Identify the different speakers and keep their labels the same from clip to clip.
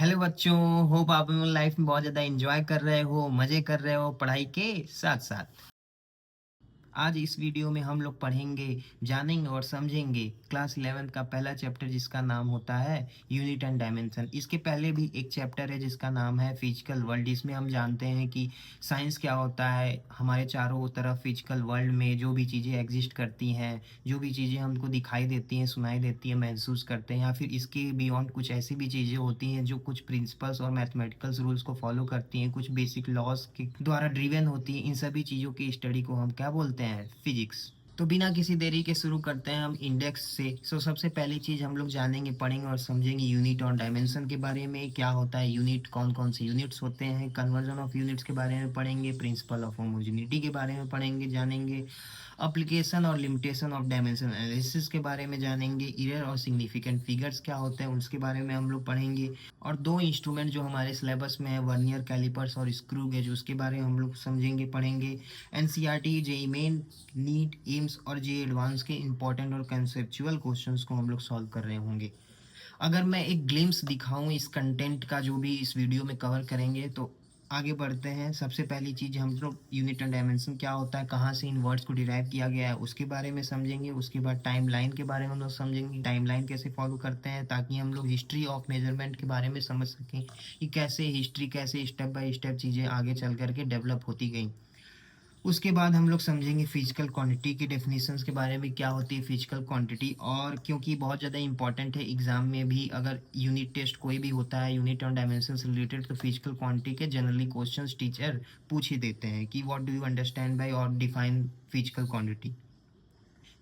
Speaker 1: Hello बच्चों। Hope आप लोग लाइफ में बहुत ज़्यादा एंजॉय कर रहे हो, मज़े कर रहे हो पढ़ाई के साथ साथ। आज इस वीडियो में हम लोग पढ़ेंगे, जानेंगे और समझेंगे क्लास 11 का पहला चैप्टर जिसका नाम होता है यूनिट एंड डायमेंशन। इसके पहले भी एक चैप्टर है जिसका नाम है फिजिकल वर्ल्ड। इसमें हम जानते हैं कि साइंस क्या होता है, हमारे चारों तरफ फिजिकल वर्ल्ड में जो भी चीज़ें एग्जिस्ट करती हैं, जो भी चीज़ें हमको दिखाई देती हैं, सुनाई देती हैं, महसूस करते हैं, या फिर इसके बियॉन्ड कुछ ऐसी भी चीज़ें होती हैं जो कुछ प्रिंसिपल्स और मैथमेटिकल्स रूल्स को फॉलो करती हैं, कुछ बेसिक लॉज के द्वारा ड्रिवन होती हैं। इन सभी चीज़ों की स्टडी को हम क्या बोलते हैं? फिजिक्स। तो बिना किसी देरी के शुरू करते हैं हम इंडेक्स से। सबसे पहली चीज़ हम लोग जानेंगे, पढ़ेंगे और समझेंगे यूनिट और डायमेंशन के बारे में। क्या होता है यूनिट, कौन कौन से यूनिट्स होते हैं, कन्वर्जन ऑफ यूनिट्स के बारे में पढ़ेंगे, प्रिंसिपल ऑफ होमोजेनिटी के बारे में पढ़ेंगे, जानेंगे एप्लीकेशन और लिमिटेशन ऑफ डायमेंशन एनालिसिस के बारे में जानेंगे, इरर और सिग्निफिकेंट फिगर्स क्या होते हैं उसके बारे में हम लोग पढ़ेंगे, और दो इंस्ट्रूमेंट जो हमारे सिलेबस में है, वर्नियर कैलिपर्स और स्क्रू गेज, उसके बारे में हम लोग समझेंगे, पढ़ेंगे। NCERT, JEE Main, NEET, AIIMS और जेईई एडवांस के इंपॉर्टेंट और कंसेप्चुअल क्वेश्चंस को हम लोग सॉल्व कर रहे होंगे। अगर मैं एक ग्लिम्स दिखाऊं इस कंटेंट का जो भी इस वीडियो में कवर करेंगे, तो आगे बढ़ते हैं। सबसे पहली चीज़ हम लोग यूनिट एंड डायमेंशन क्या होता है, कहाँ से इन वर्ड्स को डिराइव किया गया है, उसके बारे में समझेंगे। उसके बाद टाइम लाइन के बारे में हम लोग समझेंगे, टाइम लाइन कैसे फॉलो करते हैं, ताकि हम लोग हिस्ट्री ऑफ मेजरमेंट के बारे में समझ सकें कि कैसे हिस्ट्री, कैसे स्टेप बाय स्टेप चीज़ें आगे चल करके डेवलप होती गई। उसके बाद हम लोग समझेंगे फिजिकल क्वांटिटी की डेफिनेशंस के बारे में, क्या होती है फिजिकल क्वांटिटी। और क्योंकि बहुत ज़्यादा इंपॉर्टेंट है एग्जाम में भी, अगर यूनिट टेस्ट कोई भी होता है यूनिट और डायमेंशन से रिलेटेड, तो फिजिकल क्वांटिटी के जनरली क्वेश्चंस टीचर पूछ ही देते हैं कि what do you understand by और डिफाइन फिजिकल क्वांटिटी।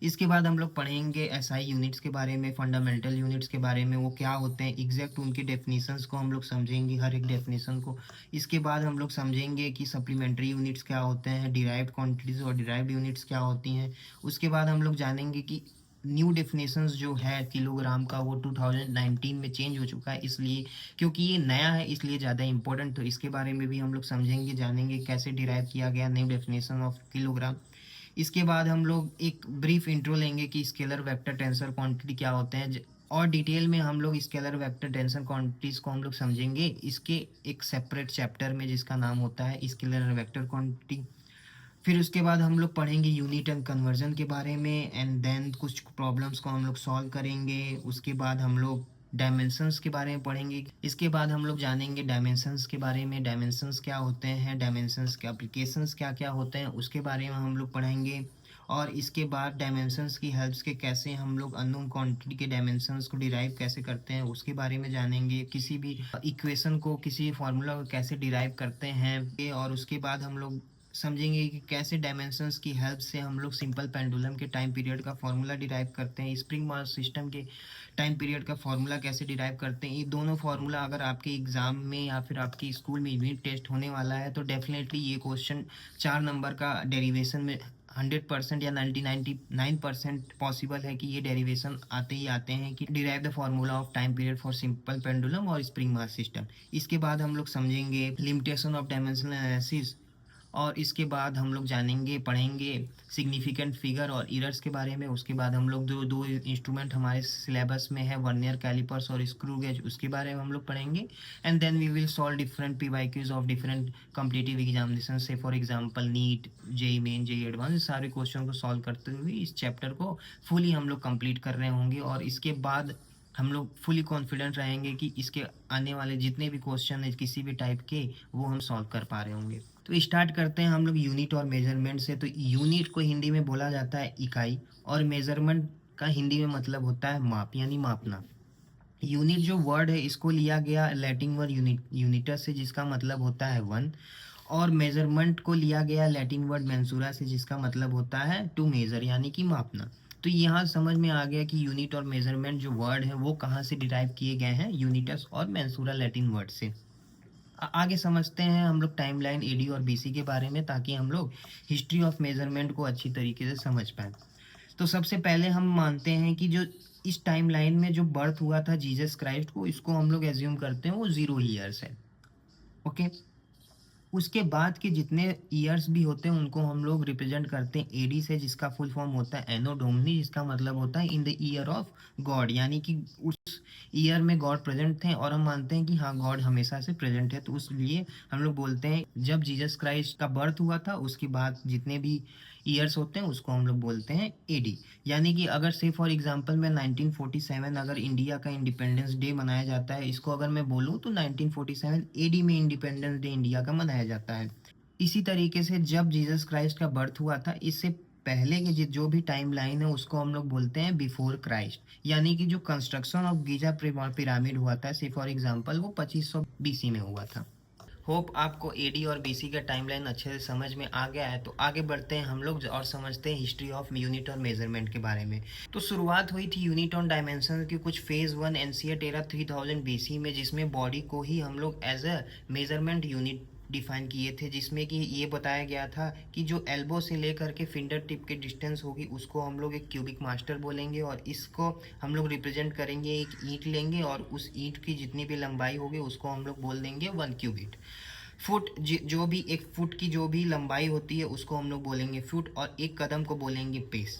Speaker 1: इसके बाद हम लोग पढ़ेंगे एसआई यूनिट्स के बारे में, फंडामेंटल यूनिट्स के बारे में, वो क्या होते हैं एग्जैक्ट, उनकी डेफिनेशंस को हम लोग समझेंगे, हर एक डेफिनेशन को। इसके बाद हम लोग समझेंगे कि सप्लीमेंट्री यूनिट्स क्या होते हैं, डिराइव्ड क्वांटिटीज और डिराइव्ड यूनिट्स क्या होती हैं। उसके बाद हम लोग जानेंगे कि न्यू डेफिनेशंस जो है किलोग्राम का, वो 2019 में चेंज हो चुका है, इसलिए क्योंकि ये नया है इसलिए ज़्यादा इंपॉर्टेंट, तो इसके बारे में भी हम लोग समझेंगे, जानेंगे कैसे डिराइव किया गया न्यू डेफिनेशन ऑफ किलोग्राम। इसके बाद हम लोग एक ब्रीफ इंट्रो लेंगे कि स्केलर वेक्टर टेंसर क्वांटिटी क्या होते हैं, और डिटेल में हम लोग स्केलर वेक्टर टेंसर क्वांटिटीज को हम लोग समझेंगे इसके एक सेपरेट चैप्टर में जिसका नाम होता है स्केलर वेक्टर क्वांटिटी। फिर उसके बाद हम लोग पढ़ेंगे यूनिट एंड कन्वर्जन के बारे में, एंड देन कुछ प्रॉब्लम्स को हम लोग सॉल्व करेंगे। उसके बाद हम लोग डायमेंशंस के बारे में पढ़ेंगे। इसके बाद हम लोग जानेंगे डायमेंशंस के बारे में, डायमेंशंस क्या होते हैं, डायमेंशंस के एप्लीकेशंस क्या क्या होते हैं उसके बारे में हम लोग पढ़ेंगे। और इसके बाद डायमेंशंस की हेल्प के कैसे हम लोग अननोन क्वांटिटी के डायमेंशंस को डिराइव कैसे करते हैं उसके बारे में जानेंगे, किसी भी इक्वेशन को, किसी फार्मूला को कैसे डिराइव करते हैं। और उसके बाद हम लोग समझेंगे कि कैसे डायमेंशंस की हेल्प से हम लोग सिंपल पेंडुलम के टाइम पीरियड का फॉर्मूला डिराइव करते हैं, स्प्रिंग मास सिस्टम के टाइम पीरियड का फॉर्मूला कैसे डिराइव करते हैं। ये दोनों फार्मूला अगर आपके एग्जाम में या फिर आपके स्कूल में यूनिट टेस्ट होने वाला है, तो डेफिनेटली ये क्वेश्चन 4 नंबर का डेरिवेशन में 100% या 99% पॉसिबल है कि ये डेरिवेशन आते ही आते हैं कि derive the formula of time period for simple pendulum और स्प्रिंग मास सिस्टम। इसके बाद हम लोग समझेंगे लिमिटेशन ऑफ डायमेंशनल एनालिसिस, और इसके बाद हम लोग जानेंगे, पढ़ेंगे सिग्निफिकेंट फिगर और इरर्स के बारे में। उसके बाद हम लोग दो दो इंस्ट्रूमेंट हमारे सिलेबस में है, वर्नियर कैलिपर्स और स्क्रू गेज, उसके बारे में हम लोग पढ़ेंगे। And then we will solve different PYQs of different competitive examination से, for example NEET, JEE Main, JEE Advance, सारे क्वेश्चन को सॉल्व करते हुए इस चैप्टर को फुली हम लोग कंप्लीट कर रहे होंगे। और इसके बाद हम लोग फुली कॉन्फिडेंट रहेंगे कि इसके आने वाले जितने भी क्वेश्चन है किसी भी टाइप के, वो हम सॉल्व कर पा रहे होंगे। तो स्टार्ट करते हैं हम लोग यूनिट और मेजरमेंट से। तो यूनिट को हिंदी में बोला जाता है इकाई, और मेजरमेंट का हिंदी में मतलब होता है माप, यानी मापना। यूनिट जो वर्ड है इसको लिया गया लैटिन वर्ड यूनिटस से, जिसका मतलब होता है वन। और मेजरमेंट को लिया गया लैटिन वर्ड मेंसूरा से, जिसका मतलब होता है टू मेजर, यानी कि मापना। तो यहाँ समझ में आ गया कि यूनिट और मेजरमेंट जो वर्ड है वो कहाँ से डिराइव किए गए हैं, यूनिटस और मेंसूरा लैटिन वर्ड से। आगे समझते हैं हम लोग टाइमलाइन एडी और बीसी के बारे में, ताकि हम लोग हिस्ट्री ऑफ मेजरमेंट को अच्छी तरीके से समझ पाए। तो सबसे पहले हम मानते हैं कि जो इस टाइमलाइन में जो बर्थ हुआ था जीसस क्राइस्ट को, इसको हम लोग एज्यूम करते हैं वो 0 ईयर्स है। ओके। उसके बाद के जितने ईयर्स भी होते हैं उनको हम लोग रिप्रेजेंट करते हैं एडी से, जिसका फुल फॉर्म होता है एनो डोमिनी, जिसका मतलब होता है in the year of God, यानी कि उस ईयर में गॉड प्रेजेंट थे और हम मानते हैं कि हाँ गॉड हमेशा से प्रेजेंट है, तो उसलिए हम लोग बोलते हैं जब जीसस क्राइस्ट का बर्थ हुआ था उसके बाद जितने भी ईयर्स होते हैं उसको हम लोग बोलते हैं एडी। यानी कि अगर से फॉर एग्जांपल मैं 1947 अगर इंडिया का इंडिपेंडेंस डे मनाया जाता है, इसको अगर मैं बोलूँ तो 1947 एडी में इंडिपेंडेंस डे इंडिया का मनाया जाता है। इसी तरीके से जब जीसस क्राइस्ट का बर्थ हुआ था इससे पहले के जो भी टाइम लाइन है उसको हम लोग बोलते हैं बिफोर क्राइस्ट। यानी कि जो कंस्ट्रक्शन ऑफ गीजा पिरामिड हुआ था से फॉर एग्जांपल वो 2500 बीसी में हुआ था। होप आपको एडी और बीसी का टाइमलाइन अच्छे से समझ में आ गया है। तो आगे बढ़ते हैं हम लोग और समझते हैं हिस्ट्री ऑफ यूनिट और मेजरमेंट के बारे में। तो शुरुआत हुई थी यूनिट ऑन डायमेंशन की कुछ फेज 1 एनसीएट एरा 3000 बीसी में, जिसमें बॉडी को ही हम लोग as a measurement unit define किए थे, जिसमें कि ये बताया गया था कि जो एल्बो से लेकर के फिंगर टिप के डिस्टेंस होगी उसको हम लोग एक क्यूबिक मास्टर बोलेंगे, और इसको हम लोग रिप्रेजेंट करेंगे एक ईंट लेंगे और उस ईंट की जितनी भी लंबाई होगी उसको हम लोग बोल देंगे 1 क्यूबिट। फुट जो भी एक फुट की जो भी लंबाई होती है उसको हम लोग बोलेंगे फुट, और एक कदम को बोलेंगे पेस।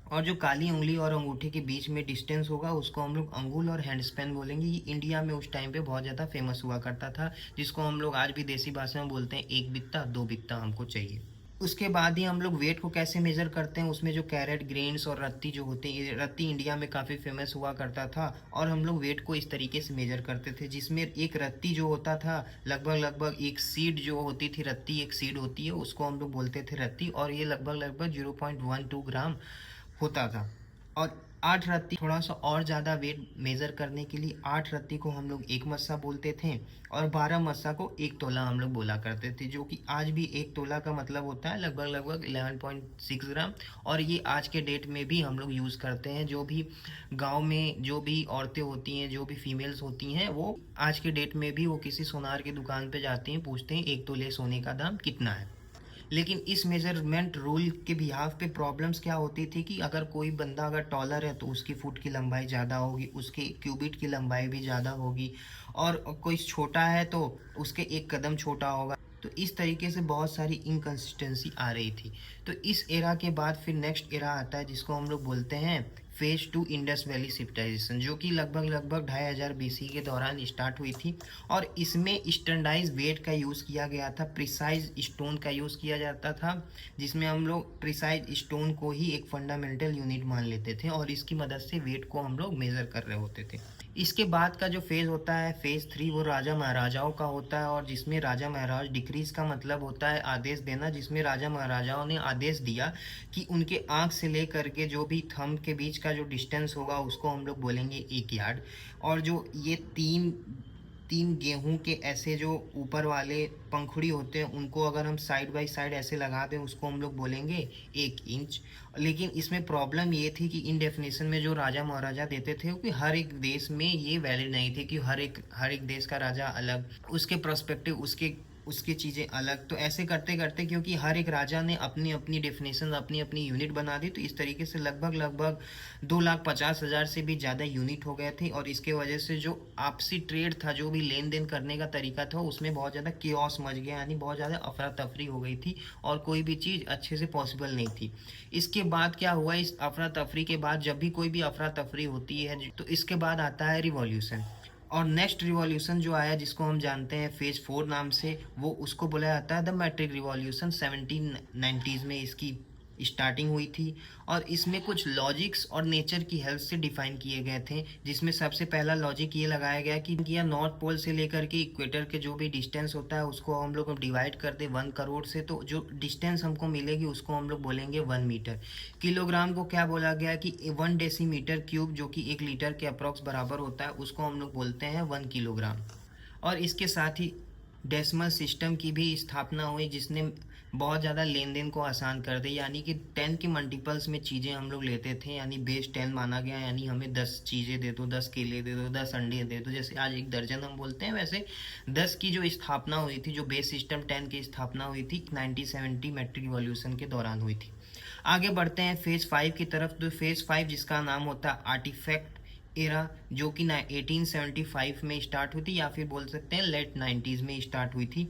Speaker 1: और जो काली उंगली और अंगूठे के बीच में डिस्टेंस होगा उसको हम लोग अंगुल और हैंड स्पैन बोलेंगे। ये इंडिया में उस टाइम पे बहुत ज़्यादा फेमस हुआ करता था, जिसको हम लोग आज भी देसी भाषा में बोलते हैं एक बित्ता दो बित्ता हमको चाहिए। उसके बाद ही हम लोग वेट को कैसे मेजर करते हैं, उसमें जो कैरेट ग्रेन्स और रत्ती जो होते हैं, रत्ती इंडिया में काफ़ी फेमस हुआ करता था और हम लोग वेट को इस तरीके से मेजर करते थे, जिसमें एक रत्ती जो होता था लगभग एक सीड जो होती थी, रत्ती एक सीड होती है उसको हम लोग बोलते थे रत्ती, और ये लगभग 0.12 ग्राम होता था। और 8 रत्ती थोड़ा सा और ज़्यादा वेट मेज़र करने के लिए 8 रत्ती को हम लोग एक मस्सा बोलते थे, और 12 मस्सा को एक तोला हम लोग बोला करते थे, जो कि आज भी एक तोला का मतलब होता है लगभग 11.6 ग्राम। और ये आज के डेट में भी हम लोग यूज़ करते हैं। जो भी गांव में जो भी औरतें होती हैं, जो भी फीमेल्स होती हैं, वो आज के डेट में भी वो किसी सोनार की दुकान पे जाती हैं, पूछते हैं एक तोले सोने का दाम कितना है। लेकिन इस मेजरमेंट रूल के बिहाफ पे प्रॉब्लम्स क्या होती थी कि अगर कोई बंदा अगर टॉलर है तो उसकी फुट की लंबाई ज़्यादा होगी, उसके क्यूबिट की लंबाई भी ज़्यादा होगी, और कोई छोटा है तो उसके एक कदम छोटा होगा। तो इस तरीके से बहुत सारी इनकन्सिस्टेंसी आ रही थी। तो इस एरा के बाद फिर नेक्स्ट एरा आता है जिसको हम लोग बोलते हैं फेज 2 इंडस वैली सिविलाइजेशन, जो कि लगभग 2500 बीसी के दौरान स्टार्ट हुई थी। और इसमें स्टैंडर्डाइज वेट का यूज़ किया गया था, प्रिसाइज स्टोन का यूज़ किया जाता था, जिसमें हम लोग प्रिसाइज स्टोन को ही एक फंडामेंटल यूनिट मान लेते थे और इसकी मदद से वेट को हम लोग मेज़र कर रहे होते थे। इसके बाद का जो फेज़ होता है फेज़ 3, वो राजा महाराजाओं का होता है, और जिसमें राजा महाराज डिक्रीज का मतलब होता है आदेश देना, जिसमें राजा महाराजाओं ने आदेश दिया कि उनके आँख से लेकर के जो भी थंब के बीच का जो डिस्टेंस होगा उसको हम लोग बोलेंगे 1 यार्ड। और जो ये तीन तीन गेहूं के ऐसे जो ऊपर वाले पंखुड़ी होते हैं उनको अगर हम साइड बाय साइड ऐसे लगा दें उसको हम लोग बोलेंगे 1 इंच। लेकिन इसमें प्रॉब्लम ये थी कि इन डेफिनेशन में जो राजा महाराजा देते थे कि हर एक देश में ये वैलिड नहीं थे, कि हर एक देश का राजा अलग, उसके पर्सपेक्टिव उसकी चीज़ें अलग। तो ऐसे करते करते क्योंकि हर एक राजा ने अपनी अपनी डेफिनेशन अपनी अपनी यूनिट बना दी, तो इस तरीके से लगभग 2,50,000 से भी ज़्यादा यूनिट हो गए थे। और इसके वजह से जो आपसी ट्रेड था, जो भी लेन देन करने का तरीका था, उसमें बहुत ज़्यादा कियोस मच गया, यानी बहुत ज़्यादा अफरा तफरी हो गई थी और कोई भी चीज़ अच्छे से पॉसिबल नहीं थी। इसके बाद क्या हुआ, इस अफरा तफरी के बाद जब भी कोई भी अफरा तफरी होती है तो इसके बाद आता है रिवॉल्यूशन। और नेक्स्ट रिवॉल्यूशन जो आया जिसको हम जानते हैं फेज 4 नाम से, वो उसको बोला जाता है द मैट्रिक रिवॉल्यूशन। 1790s में इसकी स्टार्टिंग हुई थी, और इसमें कुछ लॉजिक्स और नेचर की हेल्प से डिफाइन किए गए थे, जिसमें सबसे पहला लॉजिक ये लगाया गया कि नॉर्थ पोल से लेकर के इक्वेटर के जो भी डिस्टेंस होता है उसको हम लोग डिवाइड कर दे 1 करोड़ से, तो जो डिस्टेंस हमको मिलेगी उसको हम लोग बोलेंगे 1 मीटर। किलोग्राम को क्या बोला गया कि 1 डेसीमीटर क्यूब, जो कि 1 लीटर के अप्रॉक्स बराबर होता है, उसको हम लोग बोलते हैं 1 किलोग्राम। और इसके साथ ही डेसिमल सिस्टम की भी स्थापना हुई, जिसने बहुत ज़्यादा लेन देन को आसान कर दी, यानी कि 10 के मल्टीपल्स में चीज़ें हम लोग लेते थे, यानी बेस 10 माना गया, यानी हमें 10 चीज़ें दे दो, 10 केले दे दो, 10 अंडे दे दो, जैसे आज एक दर्जन हम बोलते हैं, वैसे 10 की जो स्थापना हुई थी, जो बेस सिस्टम 10 की स्थापना हुई थी 1970 मैट्रिक रिवॉल्यूशन के दौरान हुई थी। आगे बढ़ते हैं फेज़ 5 की तरफ। तो फेज़ 5 जिसका नाम होता है आर्टिफैक्ट एरा, जो कि 1875 में स्टार्ट हुई थी, या फिर बोल सकते हैं लेट 90s में स्टार्ट हुई थी।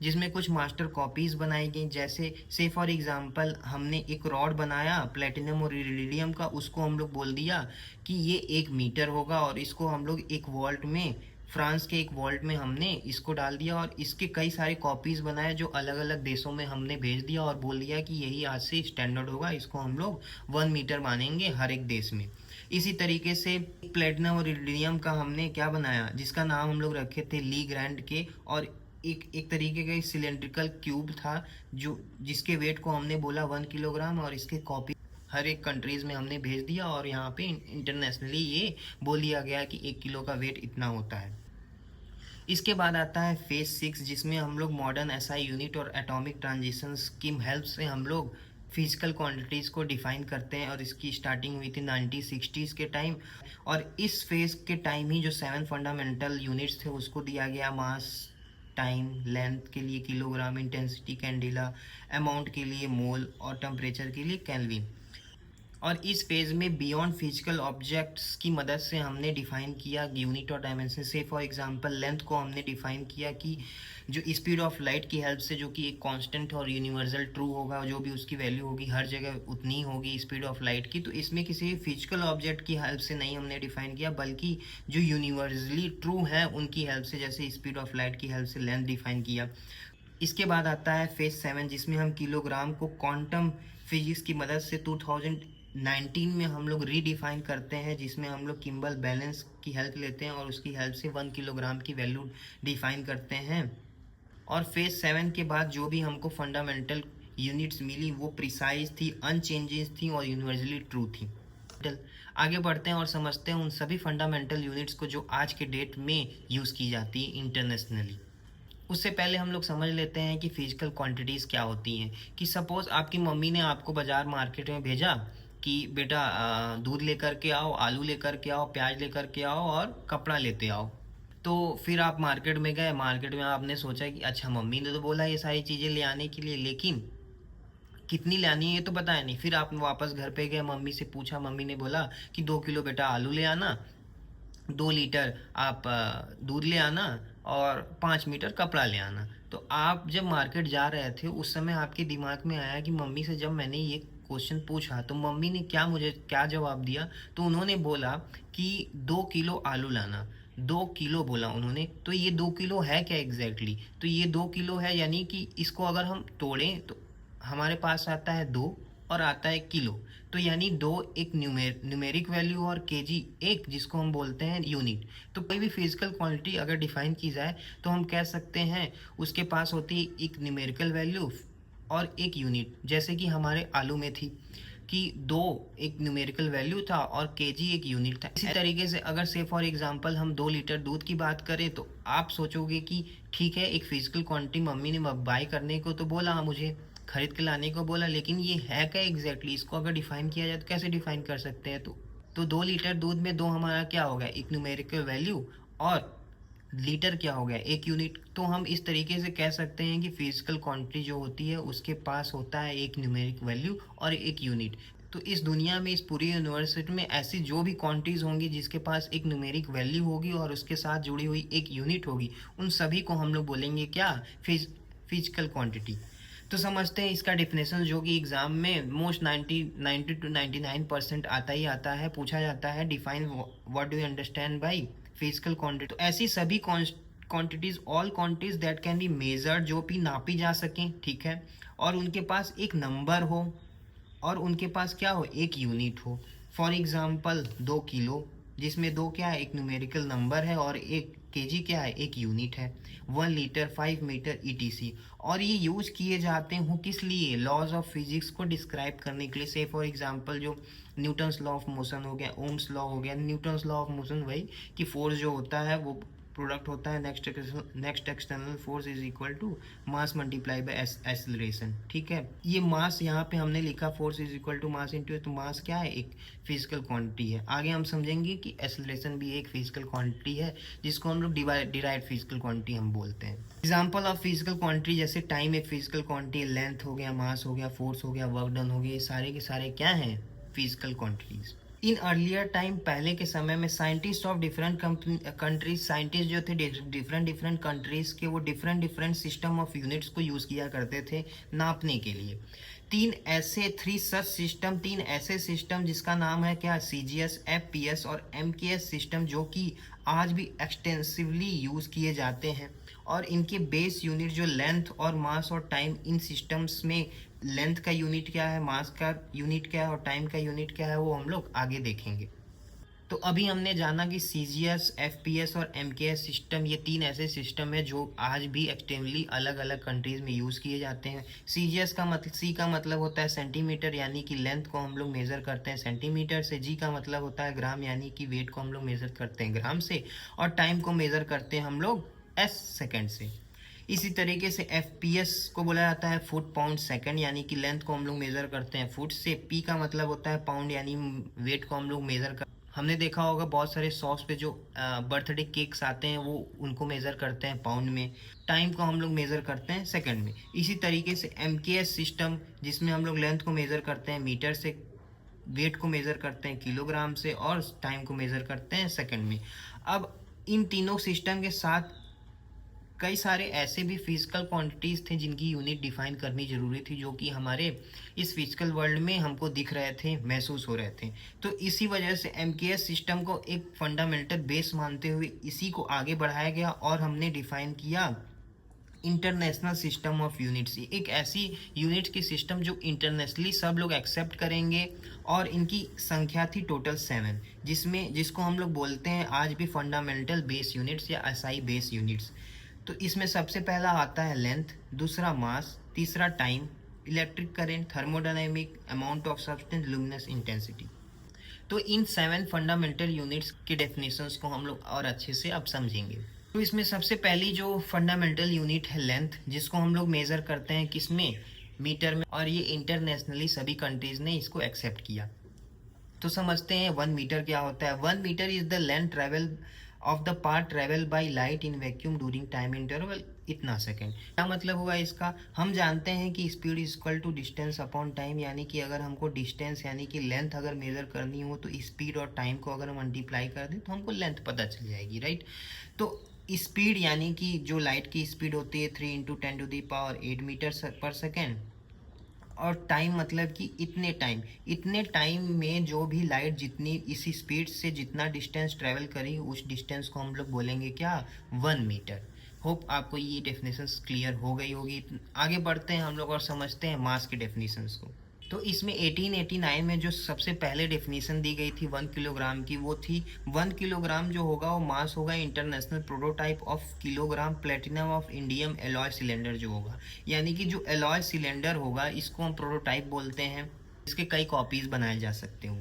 Speaker 1: जिसमें कुछ मास्टर कॉपीज़ बनाई गई। जैसे से फॉर एग्जांपल हमने एक रॉड बनाया प्लेटिनम और इरिडियम का, उसको हम लोग बोल दिया कि ये 1 मीटर होगा, और इसको हम लोग एक वॉल्ट में, फ्रांस के एक वॉल्ट में हमने इसको डाल दिया, और इसके कई सारे कॉपीज़ बनाए जो अलग अलग देशों में हमने भेज दिया, और बोल दिया कि यही आज से स्टैंडर्ड होगा, इसको हम लोग 1 मीटर मानेंगे हर एक देश में। इसी तरीके से प्लेटिनम और इरिडियम का हमने क्या बनाया, जिसका नाम हम लोग रखे थे ली ग्रैंड के, और एक तरीके का सिलेंड्रिकल क्यूब था जो जिसके वेट को हमने बोला 1 किलोग्राम, और इसके कॉपी हर एक कंट्रीज़ में हमने भेज दिया, और यहाँ पे इंटरनेशनली ये बोल दिया गया कि 1 किलो का वेट इतना होता है। इसके बाद आता है फेज 6, जिसमें हम लोग मॉडर्न एसआई यूनिट और एटॉमिक ट्रांजिशंस की हेल्प से हम लोग फिजिकल क्वांटिटीज़ को डिफाइन करते हैं, और इसकी स्टार्टिंग हुई थी 1960s के टाइम। और इस फेज के टाइम ही जो 7 फंडामेंटल यूनिट्स थे उसको दिया गया मास, टाइम, लेंथ के लिए किलोग्राम, इंटेंसिटी कैंडिला, अमाउंट के लिए मोल, और टेम्परेचर के लिए केल्विन। और इस फेज में बियॉन्ड फिजिकल ऑब्जेक्ट्स की मदद से हमने डिफाइन किया यूनिट और डायमेंशन से। फॉर एग्जांपल लेंथ को हमने डिफाइन किया कि जो स्पीड ऑफ लाइट की हेल्प से, जो कि एक कांस्टेंट और यूनिवर्सल ट्रू होगा, जो भी उसकी वैल्यू होगी हर जगह उतनी होगी स्पीड ऑफ लाइट की। तो इसमें किसी फिजिकल ऑब्जेक्ट की हेल्प से नहीं हमने डिफाइन किया, बल्कि जो यूनिवर्सली ट्रू है उनकी हेल्प से, जैसे स्पीड ऑफ लाइट की हेल्प से लेंथ डिफाइन किया। इसके बाद आता है फेज 7, जिसमें हम किलोग्राम को क्वांटम फिजिक्स की मदद से 2019 में हम लोग रीडिफाइन करते हैं, जिसमें हम लोग किम्बल बैलेंस की हेल्प लेते हैं और उसकी हेल्प से 1 किलोग्राम की वैल्यू डिफाइन करते हैं। और फेज 7 के बाद जो भी हमको फंडामेंटल यूनिट्स मिली वो प्रिसाइज थी, अनचेंजेस थी और यूनिवर्सली ट्रू थी। आगे बढ़ते हैं और समझते हैं उन सभी फंडामेंटल यूनिट्स को जो आज के डेट में यूज़ की जाती है इंटरनेशनली। उससे पहले हम लोग समझ लेते हैं कि फिजिकल क्वांटिटीज़ क्या होती हैं। कि सपोज़ आपकी मम्मी ने आपको बाज़ार मार्केट में भेजा कि बेटा दूध लेकर के आओ, आलू लेकर के आओ, प्याज लेकर के आओ और कपड़ा लेते आओ। तो फिर आप मार्केट में गए, मार्केट में आपने सोचा कि अच्छा मम्मी ने तो बोला ये सारी चीज़ें ले आने के लिए, लेकिन कितनी लानी है ये तो बताया नहीं। फिर आप वापस घर पे गए, मम्मी से पूछा, मम्मी ने बोला कि 2 किलो बेटा आलू ले आना, 2 लीटर आप दूध ले आना, और 5 मीटर कपड़ा ले आना। तो आप जब मार्केट जा रहे थे उस समय आपके दिमाग में आया कि मम्मी से जब मैंने ये क्वेश्चन पूछा तो मम्मी ने मुझे क्या जवाब दिया। तो उन्होंने बोला कि 2 किलो आलू लाना, 2 किलो बोला उन्होंने। तो ये 2 किलो है क्या एग्जैक्टली? तो ये 2 किलो है, यानी कि इसको अगर हम तोड़ें तो हमारे पास आता है 2 और आता है किलो। तो यानी 2 एक न्यूमेरिक वैल्यू और केजी एक, जिसको हम बोलते हैं यूनिट। तो कोई भी फिजिकल क्वांटिटी अगर डिफाइन की जाए तो हम कह सकते हैं उसके पास होती है एक न्यूमेरिकल वैल्यू और एक यूनिट। जैसे कि हमारे आलू में थी कि 2 एक न्यूमेरिकल वैल्यू था और केजी एक यूनिट था। इसी तरीके से अगर से फॉर एग्जांपल हम 2 लीटर दूध की बात करें तो आप सोचोगे कि ठीक है, एक फिजिकल क्वांटिटी मम्मी ने बाई करने को तो बोला, मुझे खरीद के लाने को बोला, लेकिन ये है क्या एग्जैक्टली? इसको अगर डिफाइन किया जाए तो कैसे डिफाइन कर सकते हैं? तो 2 लीटर दूध में 2 हमारा क्या हो गया, एक न्यूमेरिकल वैल्यू, और लीटर क्या हो गया, एक यूनिट। तो हम इस तरीके से कह सकते हैं कि फिजिकल क्वांटिटी जो होती है उसके पास होता है एक न्यूमेरिक वैल्यू और एक यूनिट। तो इस दुनिया में, इस पूरी यूनिवर्सिटी में ऐसी जो भी क्वांटिटीज़ होंगी जिसके पास एक न्यूमेरिक वैल्यू होगी और उसके साथ जुड़ी हुई एक यूनिट होगी, उन सभी को हम लोग बोलेंगे क्या, फिजिकल क्वांटिटी। तो समझते हैं इसका डेफिनेशन, जो कि एग्जाम में मोस्ट 90 to 99% आता ही आता है, पूछा जाता है। Define what do you understand by physical quantity. तो ऐसी सभी quantities, all quantities that can be measured, जो भी नापी जा सकें, ठीक है, और उनके पास एक नंबर हो और उनके पास क्या हो, एक यूनिट हो। फॉर एग्जाम्पल 2 किलो, जिसमें 2 क्या है, एक न्यूमेरिकल नंबर है, और एक केजी क्या है, एक यूनिट है। 1 लीटर, 5 मीटर ETC। और ये यूज किए जाते हैं किस लिए, लॉज ऑफ फिजिक्स को डिस्क्राइब करने के लिए। से फॉर एग्जांपल जो न्यूटन्स लॉ ऑफ मोशन हो गया, ओम्स लॉ हो गया। न्यूटन्स लॉ ऑफ मोशन वही कि फोर्स जो होता है वो प्रोडक्ट होता है next external force is equal to mass multiply by acceleration, ठीक है। ये मास यहाँ पे हमने लिखा force is equal to mass into, तो मास क्या है, एक फिजिकल क्वांटिटी है। आगे हम समझेंगे कि एक्सेलरेशन भी एक फिजिकल क्वांटिटी है, जिसको हम लोग डिराइव्ड फिजिकल क्वांटिटी हम बोलते हैं। एग्जाम्पल ऑफ फिजिकल क्वांटिटी, जैसे टाइम एक फिजिकल क्वांटिटी, लेंथ हो गया, मास हो गया, फोर्स हो गया, वर्क डन हो गया, ये सारे के सारे क्या हैं, physical quantities. In earlier time, पहले के समय में scientist of different countries, scientist जो थे डिफरेंट डिफरेंट कंट्रीज के, वो different different system of units को यूज़ किया करते थे नापने के लिए। थ्री सच सिस्टम, तीन ऐसे सिस्टम जिसका नाम है क्या, CGS, FPS और MKS सिस्टम, जो कि आज भी एक्सटेंसिवली यूज़ किए जाते हैं। और इनके बेस यूनिट जो लेंथ और मास और टाइम, इन सिस्टम्स में लेंथ का यूनिट क्या है, मास का यूनिट क्या है और टाइम का यूनिट क्या है, वो हम लोग आगे देखेंगे। तो अभी हमने जाना कि CGS, FPS और MKS सिस्टम, ये तीन ऐसे सिस्टम है जो आज भी एक्सट्रीमली अलग अलग कंट्रीज़ में यूज़ किए जाते हैं। CGS का मतलब, C का मतलब होता है सेंटीमीटर, यानी कि लेंथ को हम लोग मेज़र करते हैं सेंटीमीटर से। G का मतलब होता है ग्राम, यानी कि वेट को हम लोग मेज़र करते हैं ग्राम से। और टाइम को मेज़र करते हैं हम लोग S सेकेंड से। इसी तरीके से FPS को बोला जाता है फुट पाउंड सेकंड, यानी कि लेंथ को हम लोग मेज़र करते हैं फुट से। P का मतलब होता है पाउंड, यानी वेट को हम लोग मेज़र कर, हमने देखा होगा बहुत सारे शॉप्स पे जो बर्थडे केक्स आते हैं वो उनको मेज़र करते हैं पाउंड में। टाइम को हम लोग मेज़र करते हैं सेकंड में। इसी तरीके से MKS सिस्टम, जिसमें हम लोग लेंथ को मेज़र करते हैं मीटर से, वेट को मेज़र करते हैं किलोग्राम से और टाइम को मेज़र करते हैं सेकंड में। अब इन तीनों सिस्टम के साथ कई सारे ऐसे भी फिजिकल क्वांटिटीज़ थे जिनकी यूनिट डिफाइन करनी ज़रूरी थी, जो कि हमारे इस फिजिकल वर्ल्ड में हमको दिख रहे थे, महसूस हो रहे थे। तो इसी वजह से MKS सिस्टम को एक फंडामेंटल बेस मानते हुए इसी को आगे बढ़ाया गया और हमने डिफाइन किया इंटरनेशनल सिस्टम ऑफ यूनिट्स, एक ऐसी यूनिट्स की सिस्टम जो इंटरनेशनली सब लोग एक्सेप्ट करेंगे। और इनकी संख्या थी टोटल 7, जिसको हम लोग बोलते हैं आज भी फंडामेंटल बेस यूनिट्स या SI बेस यूनिट्स। तो इसमें सबसे पहला आता है लेंथ, दूसरा मास, तीसरा time, electric current, thermodynamic, amount of substance, luminous intensity. तो इन 7 फंडामेंटल यूनिट्स के डेफिनेशंस को हम लोग और अच्छे से अब समझेंगे। तो इसमें सबसे पहली जो फंडामेंटल यूनिट है लेंथ, जिसको हम लोग मेज़र करते हैं किसमें, मीटर में। और ये इंटरनेशनली सभी कंट्रीज़ ने इसको एक्सेप्ट किया। तो समझते हैं 1 मीटर क्या होता है। 1 metre is the length travel of the part travel by light in vacuum during time interval इतना सेकेंड। क्या मतलब हुआ इसका, हम जानते हैं कि speed is equal to distance upon time, यानी कि अगर हमको डिस्टेंस यानी कि लेंथ अगर मेजर करनी हो तो स्पीड और टाइम को अगर मल्टीप्लाई कर दें तो हमको लेंथ पता चल जाएगी, राइट। तो स्पीड यानी कि जो लाइट की स्पीड होती है 3 × 10⁸ मीटर पर सेकेंड। और टाइम मतलब कि इतने टाइम में जो भी लाइट जितनी इसी स्पीड से जितना डिस्टेंस ट्रेवल करी, उस डिस्टेंस को हम लोग बोलेंगे क्या, 1 मीटर। होप आपको ये डेफिनेशंस क्लियर हो गई होगी। आगे बढ़ते हैं हम लोग और समझते हैं मास के डेफिनेशंस को। तो इसमें 1889 में जो सबसे पहले डेफिनेशन दी गई थी 1 किलोग्राम की, वो थी 1 किलोग्राम जो होगा वो मास होगा international prototype of kilogram platinum of indium alloy cylinder जो होगा। यानी कि जो एलॉय सिलेंडर होगा इसको हम प्रोटोटाइप बोलते हैं। इसके कई कॉपीज़ बनाए जा सकते हो।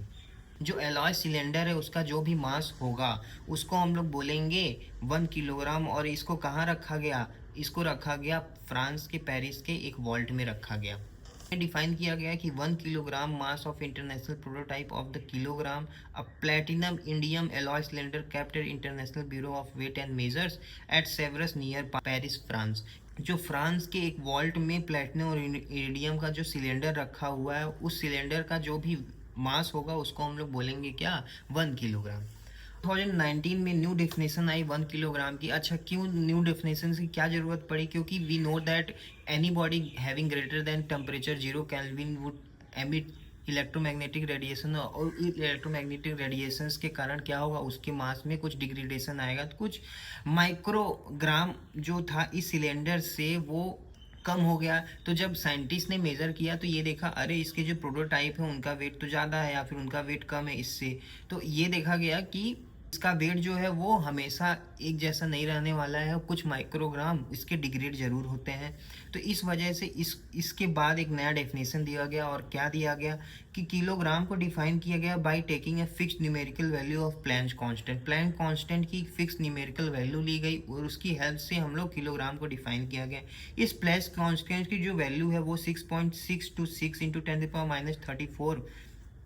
Speaker 1: जो एलॉय सिलेंडर है उसका जो भी मास होगा उसको हम लोग बोलेंगे 1 किलोग्राम। और इसको कहाँ रखा गया, इसको रखा गया फ्रांस के पेरिस के एक वॉल्ट में रखा गया। डिफाइन किया गया कि 1 kilogram mass of international prototype of the kilogram a platinum indium alloy cylinder kept at international bureau of weight and measures at Sevres near Paris France. जो फ्रांस के एक वॉल्ट में प्लैटिनम और इरिडियम का जो सिलेंडर रखा हुआ है, उस सिलेंडर का जो भी मास होगा उसको हम लोग बोलेंगे क्या, 1 किलोग्राम। 2019 में न्यू डेफिनेशन आई 1 किलोग्राम की। अच्छा, क्यों न्यू डेफिनेशन की क्या ज़रूरत पड़ी, क्योंकि we know that any body having greater than temperature 0 kelvin would emit electromagnetic radiation. और इलेक्ट्रोमैग्नेटिक रेडिएशंस के कारण क्या होगा, उसके मास में कुछ डिग्रेडेशन आएगा। तो कुछ माइक्रोग्राम जो था इस सिलेंडर से वो कम हो गया। तो जब साइंटिस्ट ने मेज़र किया तो ये देखा, अरे इसके जो प्रोटोटाइप है उनका वेट तो ज़्यादा है या फिर उनका वेट कम है इससे। तो ये देखा गया कि इसका वेट जो है वो हमेशा एक जैसा नहीं रहने वाला है, कुछ माइक्रोग्राम इसके डिग्रेड जरूर होते हैं। तो इस वजह से इसके बाद एक नया डेफिनेशन दिया गया। और क्या दिया गया कि किलोग्राम को डिफाइन किया गया by taking a fixed numerical value of Planck constant. Planck constant की फिक्स न्यूमेरिकल वैल्यू ली गई और उसकी हेल्प से हम लोग किलोग्राम को डिफाइन किया गया। इस प्लैंक कांस्टेंट की जो वैल्यू है वो 6.626 × 10⁻34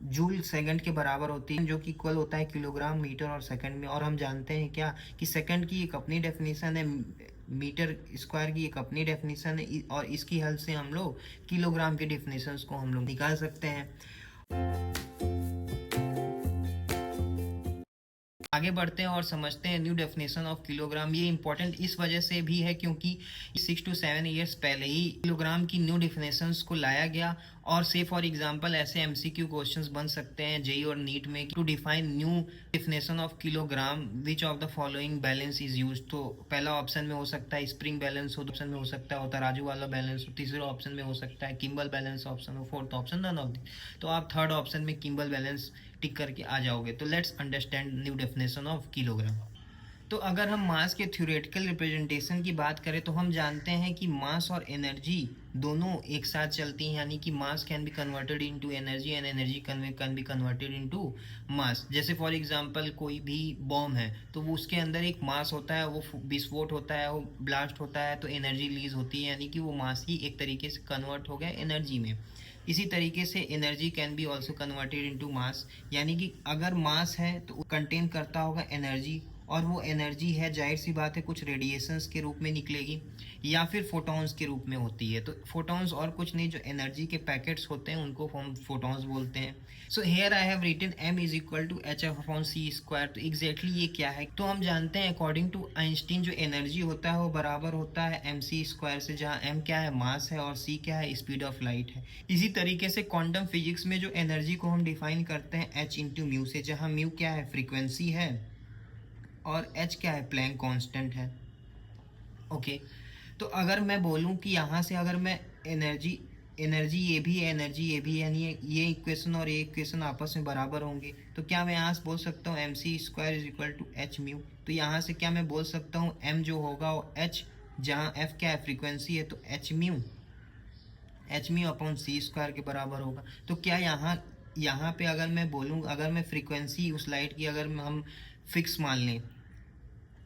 Speaker 1: जूल सेकंड के बराबर होती है, जो कि इक्वल होता है किलोग्राम, मीटर और सेकंड में। और हम जानते हैं क्या कि सेकंड की एक अपनी डेफिनेशन है, मीटर स्क्वायर की एक अपनी डेफिनेशन है, और इसकी हेल्प से हम लोग किलोग्राम के डेफिनेशंस को हम लोग निकाल सकते हैं। आगे बढ़ते हैं और समझते हैं न्यू डेफिनेशन ऑफ किलोग्राम। ये इंपॉर्टेंट इस वजह से भी है क्योंकि 6 to 7 ईयर्स पहले ही किलोग्राम की न्यू डेफिनेशंस को लाया गया। और से फॉर एग्जांपल ऐसे एमसीक्यू क्वेश्चंस बन सकते हैं जेई और नीट में, to define new definition of kilogram which of the following balance is use. तो पहला ऑप्शन में हो सकता है स्प्रिंग बैलेंस, हो ऑप्शन में हो सकता है तराजू वाला बैलेंस, तीसरे ऑप्शन में हो सकता है किम्बल बैलेंस ऑप्शन, हो fourth option none of this. तो आप थर्ड ऑप्शन में किम्बल बैलेंस टिक करके आ जाओगे। तो let's understand new definition of kilogram. तो अगर हम मास के थ्योरेटिकल रिप्रेजेंटेशन की बात करें तो हम जानते हैं कि मास और एनर्जी दोनों एक साथ चलती हैं, यानी कि मास can be converted into energy and energy can be converted into mass. जैसे फॉर एग्जांपल कोई भी बॉम्ब है तो वो उसके अंदर एक मास होता है, वो विस्फोट होता है, वो ब्लास्ट होता है, तो एनर्जी रिलीज होती है, यानी कि वो मास ही एक तरीके से कन्वर्ट हो गया एनर्जी में। इसी तरीके से energy can be also converted into mass, यानी कि अगर मास है तो कंटेन करता होगा एनर्जी, और वो एनर्जी है जाहिर सी बात है कुछ रेडिएशंस के रूप में निकलेगी या फिर फोटॉन्स के रूप में होती है। तो फोटॉन्स और कुछ नहीं, जो एनर्जी के पैकेट्स होते हैं उनको हम फोटॉन्स बोलते हैं। So here I have written m is equal to h f upon c square. तो एग्जैक्टली ये क्या है? तो हम जानते हैं अकॉर्डिंग टू आइंस्टीन जो एनर्जी होता है वो बराबर होता है एम सी स्क्वायर से, जहाँ m क्या है मास है और c क्या है स्पीड ऑफ लाइट है। इसी तरीके से क्वांटम फिजिक्स में जो एनर्जी को हम डिफाइन करते हैं h इंटू म्यू से, जहाँ म्यू क्या है फ्रीक्वेंसी है और h क्या है प्लैंक कांस्टेंट है। ओके, तो अगर मैं बोलूं कि यहाँ से अगर मैं एनर्जी एनर्जी ये भी है एनर्जी ये भी है, यानी ये इक्वेशन और ये इक्वेशन आपस में बराबर होंगे, तो क्या मैं यहाँ से बोल सकता हूँ m c square is equal to h mu. तो यहाँ से क्या मैं बोल सकता हूँ m जो होगा वो h, जहाँ f क्या है फ्रीक्वेंसी है, तो H mu upon c square के बराबर होगा। तो क्या यहाँ पे अगर मैं बोलूँ, अगर मैं फ्रीक्वेंसी उस लाइट की अगर हम फिक्स मान लें,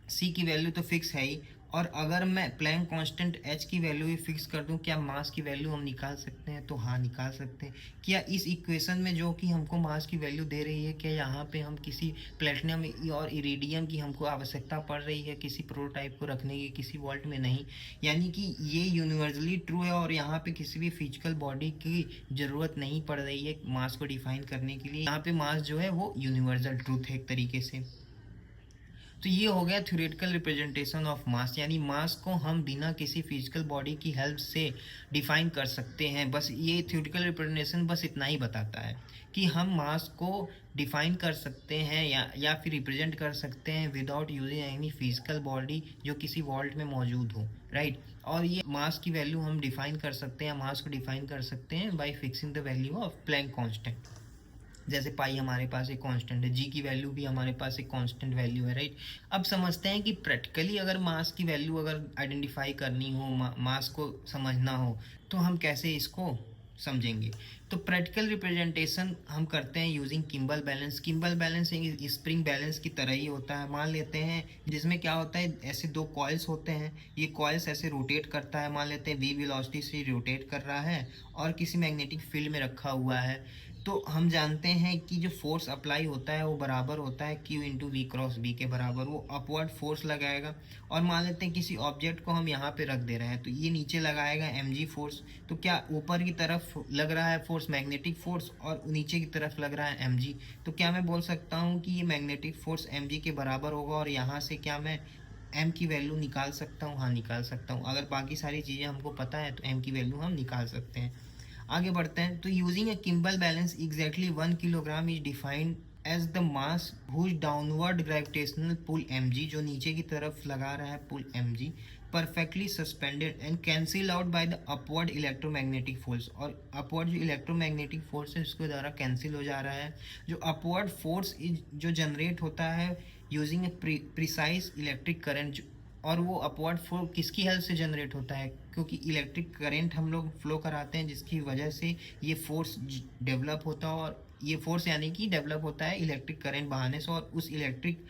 Speaker 1: सी की वैल्यू तो फिक्स है ही, और अगर मैं प्लैंक कांस्टेंट एच की वैल्यू भी फिक्स कर दूं, क्या मास की वैल्यू हम निकाल सकते हैं? तो हाँ निकाल सकते हैं। क्या इस इक्वेशन में जो कि हमको मास की वैल्यू दे रही है, क्या यहाँ पे हम किसी प्लेटिनम और इरिडियम की हमको आवश्यकता पड़ रही है किसी प्रोटोटाइप को रखने की किसी वॉल्ट में? नहीं, यानी कि ये यूनिवर्सली ट्रू है और यहाँ पे किसी भी फिजिकल बॉडी की ज़रूरत नहीं पड़ रही है मास को डिफाइन करने के लिए। यहाँ पे मास जो है वो यूनिवर्सल ट्रूथ है एक तरीके से। तो ये हो गया थ्योरेटिकल रिप्रेजेंटेशन ऑफ मास, यानी मास को हम बिना किसी फिजिकल बॉडी की हेल्प से डिफाइन कर सकते हैं। बस ये थ्योरेटिकल रिप्रेजेंटेशन बस इतना ही बताता है कि हम मास को डिफाइन कर सकते हैं या फिर रिप्रेजेंट कर सकते हैं without using any physical body जो किसी वॉल्ट में मौजूद हो, राइट। और ये मास की वैल्यू हम डिफाइन कर सकते हैं, मास को डिफाइन कर सकते हैं by fixing the value of Planck constant. जैसे पाई हमारे पास एक कांस्टेंट है, जी की वैल्यू भी हमारे पास एक कांस्टेंट वैल्यू है, राइट। अब समझते हैं कि प्रैक्टिकली अगर मास की वैल्यू अगर आइडेंटिफाई करनी हो, मास को समझना हो, तो हम कैसे इसको समझेंगे। तो प्रैक्टिकल रिप्रेजेंटेशन हम करते हैं using Kimble balance. Kimble balance spring balance की तरह ही होता है। मान लेते हैं जिसमें क्या होता है, ऐसे दो कॉइल्स होते हैं, ये कॉइल्स ऐसे रोटेट करता है, मान लेते हैं v वेलोसिटी से रोटेट कर रहा है और किसी मैग्नेटिक फील्ड में रखा हुआ है। तो हम जानते हैं कि जो फोर्स अप्लाई होता है वो बराबर होता है Q into v cross B के बराबर, वो अपवर्ड फोर्स लगाएगा। और मान लेते हैं किसी ऑब्जेक्ट को हम यहाँ पे रख दे रहे हैं तो ये नीचे लगाएगा mg फोर्स। तो क्या ऊपर की तरफ लग रहा है फोर्स मैग्नेटिक फोर्स और नीचे की तरफ लग रहा है mg, तो क्या मैं बोल सकता हूँ कि ये मैग्नेटिक फोर्स mg के बराबर होगा, और यहाँ से क्या मैं m की वैल्यू निकाल सकता हूँ? हाँ निकाल सकता हूँ। अगर बाकी सारी चीज़ें हमको पता है तो m की वैल्यू हम निकाल सकते हैं। आगे बढ़ते हैं। तो using a Kimble balance exactly 1 kilogram is defined as the mass whose downward gravitational pull mg, जो नीचे की तरफ लगा रहा है pull mg, perfectly suspended and cancel out by the upward electromagnetic force. और अपवर्ड जो इलेक्ट्रोमैग्नेटिक फोर्स है उसके द्वारा कैंसिल हो जा रहा है। जो अपवर्ड फोर्स जो जनरेट होता है यूजिंग ए प्रिसाइज इलेक्ट्रिक करंट, और वो अपवर्ड फ्लो किसकी हेल्प से जनरेट होता है? क्योंकि इलेक्ट्रिक करंट हम लोग फ्लो कराते हैं जिसकी वजह से ये फोर्स डेवलप होता है, और ये फोर्स यानी कि डेवलप होता है इलेक्ट्रिक करंट बहाने से, और उस इलेक्ट्रिक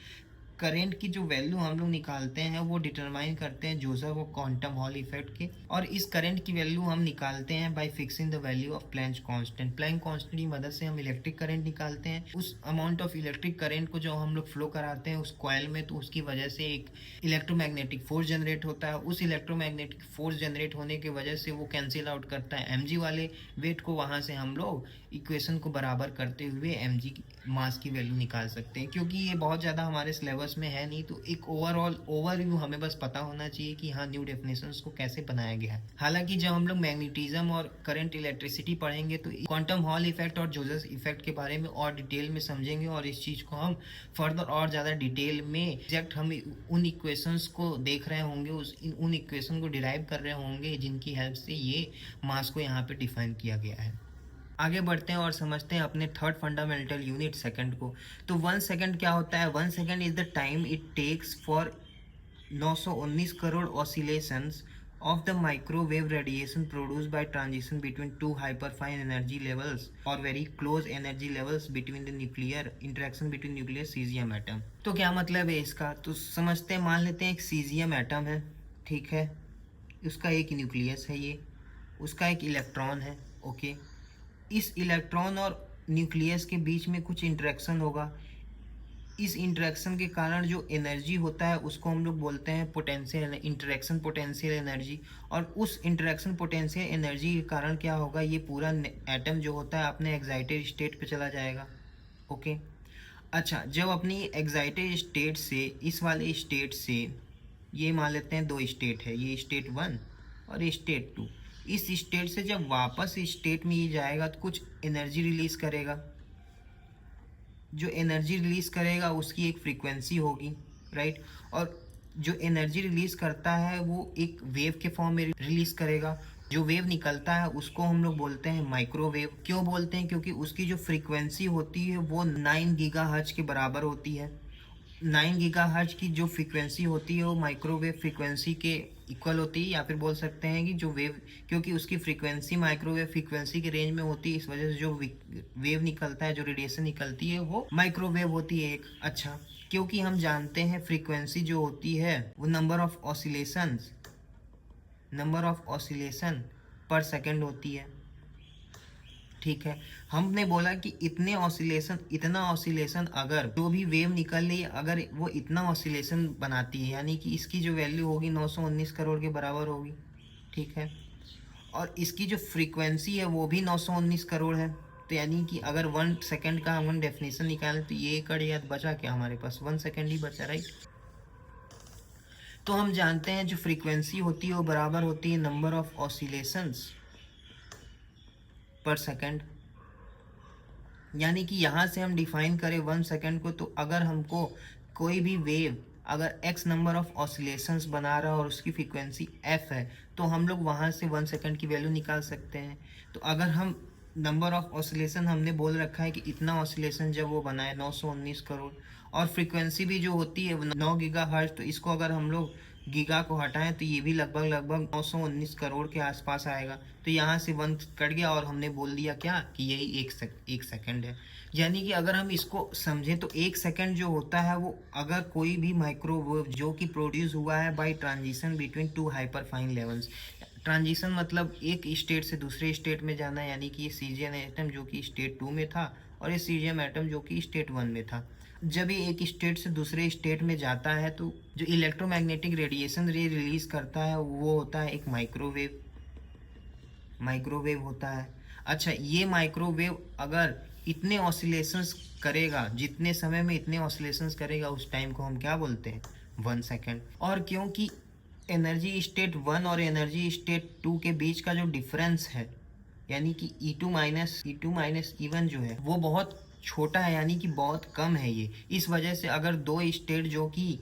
Speaker 1: करंट की जो वैल्यू हम लोग निकालते हैं वो डिटरमाइन करते हैं जोसेफ और क्वांटम हॉल इफेक्ट के, और इस करंट की वैल्यू हम निकालते हैं by fixing the value of Planck constant. Planck constant की मदद से हम इलेक्ट्रिक करंट निकालते हैं। उस अमाउंट ऑफ इलेक्ट्रिक करंट को जो हम लोग फ्लो कराते हैं उस कॉइल में, तो उसकी वजह से एक इलेक्ट्रोमैग्नेटिक फोर्स जनरेट होता है। उस इलेक्ट्रोमैग्नेटिक फोर्स जनरेट होने की वजह से वो कैंसिल आउट करता है mg वाले वेट को। वहाँ से हम लोग इक्वेशन को बराबर करते हुए mg मास की वैल्यू निकाल सकते हैं। क्योंकि ये बहुत ज़्यादा हमारे सिलेबस में है नहीं, तो एक ओवरव्यू हमें बस पता होना चाहिए कि हाँ न्यू डेफिनेशंस को कैसे बनाया गया है। हालांकि जब हम लोग मैग्नेटिज्म और करंट इलेक्ट्रिसिटी पढ़ेंगे तो क्वांटम हॉल इफेक्ट और जोसेफ इफेक्ट के बारे में और डिटेल में समझेंगे, और इस चीज़ को हम फर्दर और ज़्यादा डिटेल में एग्जैक्ट हम उन इक्वेशंस को देख रहे होंगे, उन इक्वेशन को डिराइव कर रहे होंगे जिनकी हेल्प से ये मास को यहाँ पे डिफाइन किया गया है। आगे बढ़ते हैं और समझते हैं अपने थर्ड फंडामेंटल यूनिट सेकंड को। तो 1 सेकंड क्या होता है? 1 second is the time it takes for 919 crore oscillations of the microwave radiation produced by transition between two hyperfine energy levels or very close energy levels between the nuclear interaction between nuclear cesium atom। तो क्या मतलब है इसका? तो समझते हैं, मान लेते हैं एक सीजियम एटम है, ठीक है, उसका एक न्यूक्लियस है, ये उसका एक इलेक्ट्रॉन है, ओके। इस इलेक्ट्रॉन और न्यूक्लियस के बीच में कुछ इंटरेक्शन होगा। इस इंटरेक्शन के कारण जो एनर्जी होता है उसको हम लोग बोलते हैं पोटेंशियल इंटरेक्शन पोटेंशियल एनर्जी। और उस इंटरेक्शन पोटेंशियल एनर्जी के कारण क्या होगा, ये पूरा एटम जो होता है अपने एक्साइटेड स्टेट पे चला जाएगा, ओके। अच्छा, जब अपनी एक्साइटेड स्टेट से इस वाले स्टेट से, ये मान लेते हैं 2 स्टेट है, ये स्टेट 1 और ये स्टेट 2, इस स्टेट से जब वापस स्टेट में ये जाएगा तो कुछ एनर्जी रिलीज करेगा। जो एनर्जी रिलीज करेगा उसकी एक फ्रीक्वेंसी होगी, राइट। और जो एनर्जी रिलीज करता है वो एक वेव के फॉर्म में रिलीज करेगा। जो वेव निकलता है उसको हम लोग बोलते हैं माइक्रोवेव। क्यों बोलते हैं? क्योंकि उसकी जो फ्रीक्वेंसी होती है वो 9 गीगाहर्ट्ज के बराबर होती है। 9 गीगाहर्ट्ज की जो फ्रीक्वेंसी होती है वो माइक्रोवेव फ्रीक्वेंसी के इक्वल होती है, या फिर बोल सकते हैं कि जो वेव, क्योंकि उसकी फ्रीक्वेंसी माइक्रोवेव फ्रीक्वेंसी के रेंज में होती है, इस वजह से जो वेव निकलता है, जो रेडिएशन निकलती है वो माइक्रोवेव होती है एक। अच्छा, क्योंकि हम जानते हैं फ्रीक्वेंसी जो होती है वो नंबर ऑफ ऑसिलेशन पर सेकेंड होती है, ठीक है। हमने बोला कि इतना ऑसिलेशन अगर जो भी वेव निकल रही है अगर वो इतना ऑसिलेशन बनाती है, यानी कि इसकी जो वैल्यू होगी 919 करोड़ के बराबर होगी, ठीक है। और इसकी जो फ्रीक्वेंसी है वो भी 919 करोड़ है। तो यानी कि अगर 1 सेकंड का हम डेफिनेशन निकालें तो ये कड़ याद बचा क्या हमारे पास? 1 सेकंड ही बचा, राइट। तो हम जानते हैं जो फ्रीक्वेंसी होती है वो बराबर होती है नंबर ऑफ ऑसिलेशंस पर सेकंड। यानी कि यहाँ से हम डिफाइन करें 1 सेकंड को, तो अगर हमको कोई भी वेव अगर x नंबर ऑफ ऑसिलेशंस बना रहा है और उसकी फ्रीक्वेंसी f है, तो हम लोग वहाँ से 1 सेकंड की वैल्यू निकाल सकते हैं। तो अगर हम नंबर ऑफ ऑसिलेशन हमने बोल रखा है कि इतना ऑसिलेशन जब वो बनाए 919 करोड़, और फ्रीक्वेंसी भी जो होती है 9 गीगाहर्ट्ज, तो इसको अगर हम लोग गीगा को हटाएं तो ये भी लगभग 919 करोड़ के आसपास आएगा। तो यहाँ से 1 कट गया और हमने बोल दिया क्या कि यही एक सेकंड है। यानी कि अगर हम इसको समझें तो 1 सेकंड जो होता है वो अगर कोई भी माइक्रोवेव जो कि प्रोड्यूस हुआ है by transition between 2 hyperfine levels. Transition मतलब एक स्टेट से दूसरे स्टेट में जाना, यानी कि ये सीजियम एटम जो कि स्टेट 2 में था और ये सीजियम एटम जो कि स्टेट 1 में था। जब ये एक स्टेट से दूसरे स्टेट में जाता है तो जो इलेक्ट्रोमैग्नेटिक रेडिएशन रे रिलीज करता है वो होता है एक माइक्रोवेव होता है। अच्छा, ये माइक्रोवेव अगर इतने ऑसिलेशंस करेगा, जितने समय में इतने ऑसिलेशंस करेगा, उस टाइम को हम क्या बोलते हैं? 1 सेकंड। और क्योंकि एनर्जी स्टेट 1 और एनर्जी स्टेट 2 के बीच का जो डिफरेंस है, यानी कि E2 माइनस E1 जो है वो बहुत छोटा है, यानी कि बहुत कम है ये। इस वजह से अगर 2 स्टेट जो कि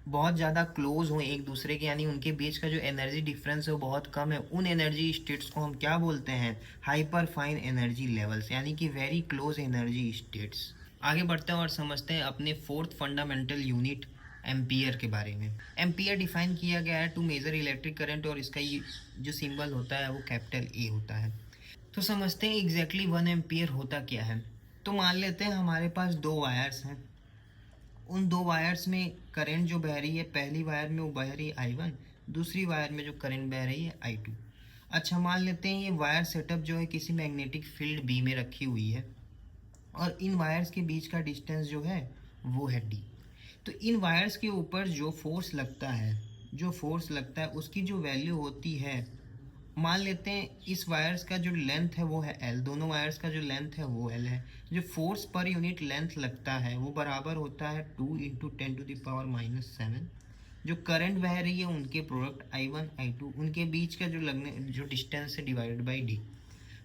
Speaker 1: बहुत ज़्यादा क्लोज हो एक दूसरे के, यानी उनके बीच का जो एनर्जी डिफरेंस है वो बहुत कम है, उन एनर्जी स्टेट्स को हम क्या बोलते हैं? हाइपर फाइन एनर्जी लेवल्स, यानी कि वेरी क्लोज एनर्जी स्टेट्स। आगे बढ़ते हैं और समझते हैं अपने फोर्थ फंडामेंटल यूनिट एम्पियर के बारे में। एम्पियर डिफाइन किया गया है टू मेजर इलेक्ट्रिक करंट, और इसका जो सिंबल होता है वो कैपिटल ए होता है। तो समझते हैं एग्जैक्टली 1 एम्पियर होता क्या है। तो मान लेते हैं हमारे पास 2 वायर्स हैं, उन दो वायर्स में करंट जो बह रही है, पहली वायर में वो बह रही है I1, दूसरी वायर में जो करंट बह रही है I2। अच्छा, मान लेते हैं ये वायर सेटअप जो है किसी मैग्नेटिक फील्ड बी में रखी हुई है और इन वायर्स के बीच का डिस्टेंस जो है वो है d। तो इन वायर्स के ऊपर जो फोर्स लगता है, उसकी जो वैल्यू होती है, मान लेते हैं इस वायर्स का जो लेंथ है वो है L, दोनों वायर्स का जो लेंथ है वो L है। जो फोर्स पर यूनिट लेंथ लगता है वो बराबर होता है 2 इंटू 10⁻⁻7। जो करंट बह रही है उनके प्रोडक्ट I1 I2, उनके बीच का जो डिस्टेंस है डिवाइडेड बाई d।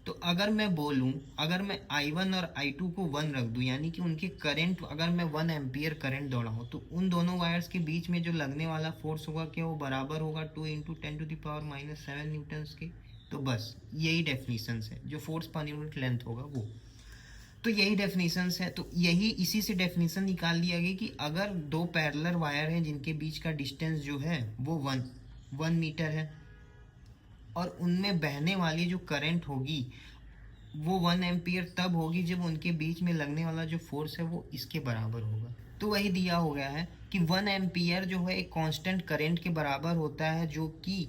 Speaker 1: तो अगर मैं बोलूँ, अगर मैं I1 और I2 को 1 रख दूँ, यानी कि उनके करंट, अगर मैं 1 एम्पियर करंट दौड़ाऊँ, तो उन दोनों वायर्स के बीच में जो लगने वाला फोर्स होगा क्या, वो बराबर होगा 2 इंटू 10⁻⁻7 न्यूटन्स के। तो बस यही डेफिनेशंस है, जो फोर्स पर यूनिट लेंथ होगा वो। तो यही डेफिनेशंस है। तो यही इसी से डेफिनेशन निकाल लिया गया कि अगर दो पैरेलल वायर हैं जिनके बीच का डिस्टेंस जो है वो 1 मीटर है और उनमें बहने वाली जो करंट होगी वो 1 एम्पियर तब होगी जब उनके बीच में लगने वाला जो फोर्स है वो इसके बराबर होगा। तो वही दिया हो गया है कि 1 एम्पियर जो है एक कांस्टेंट करंट के बराबर होता है, जो कि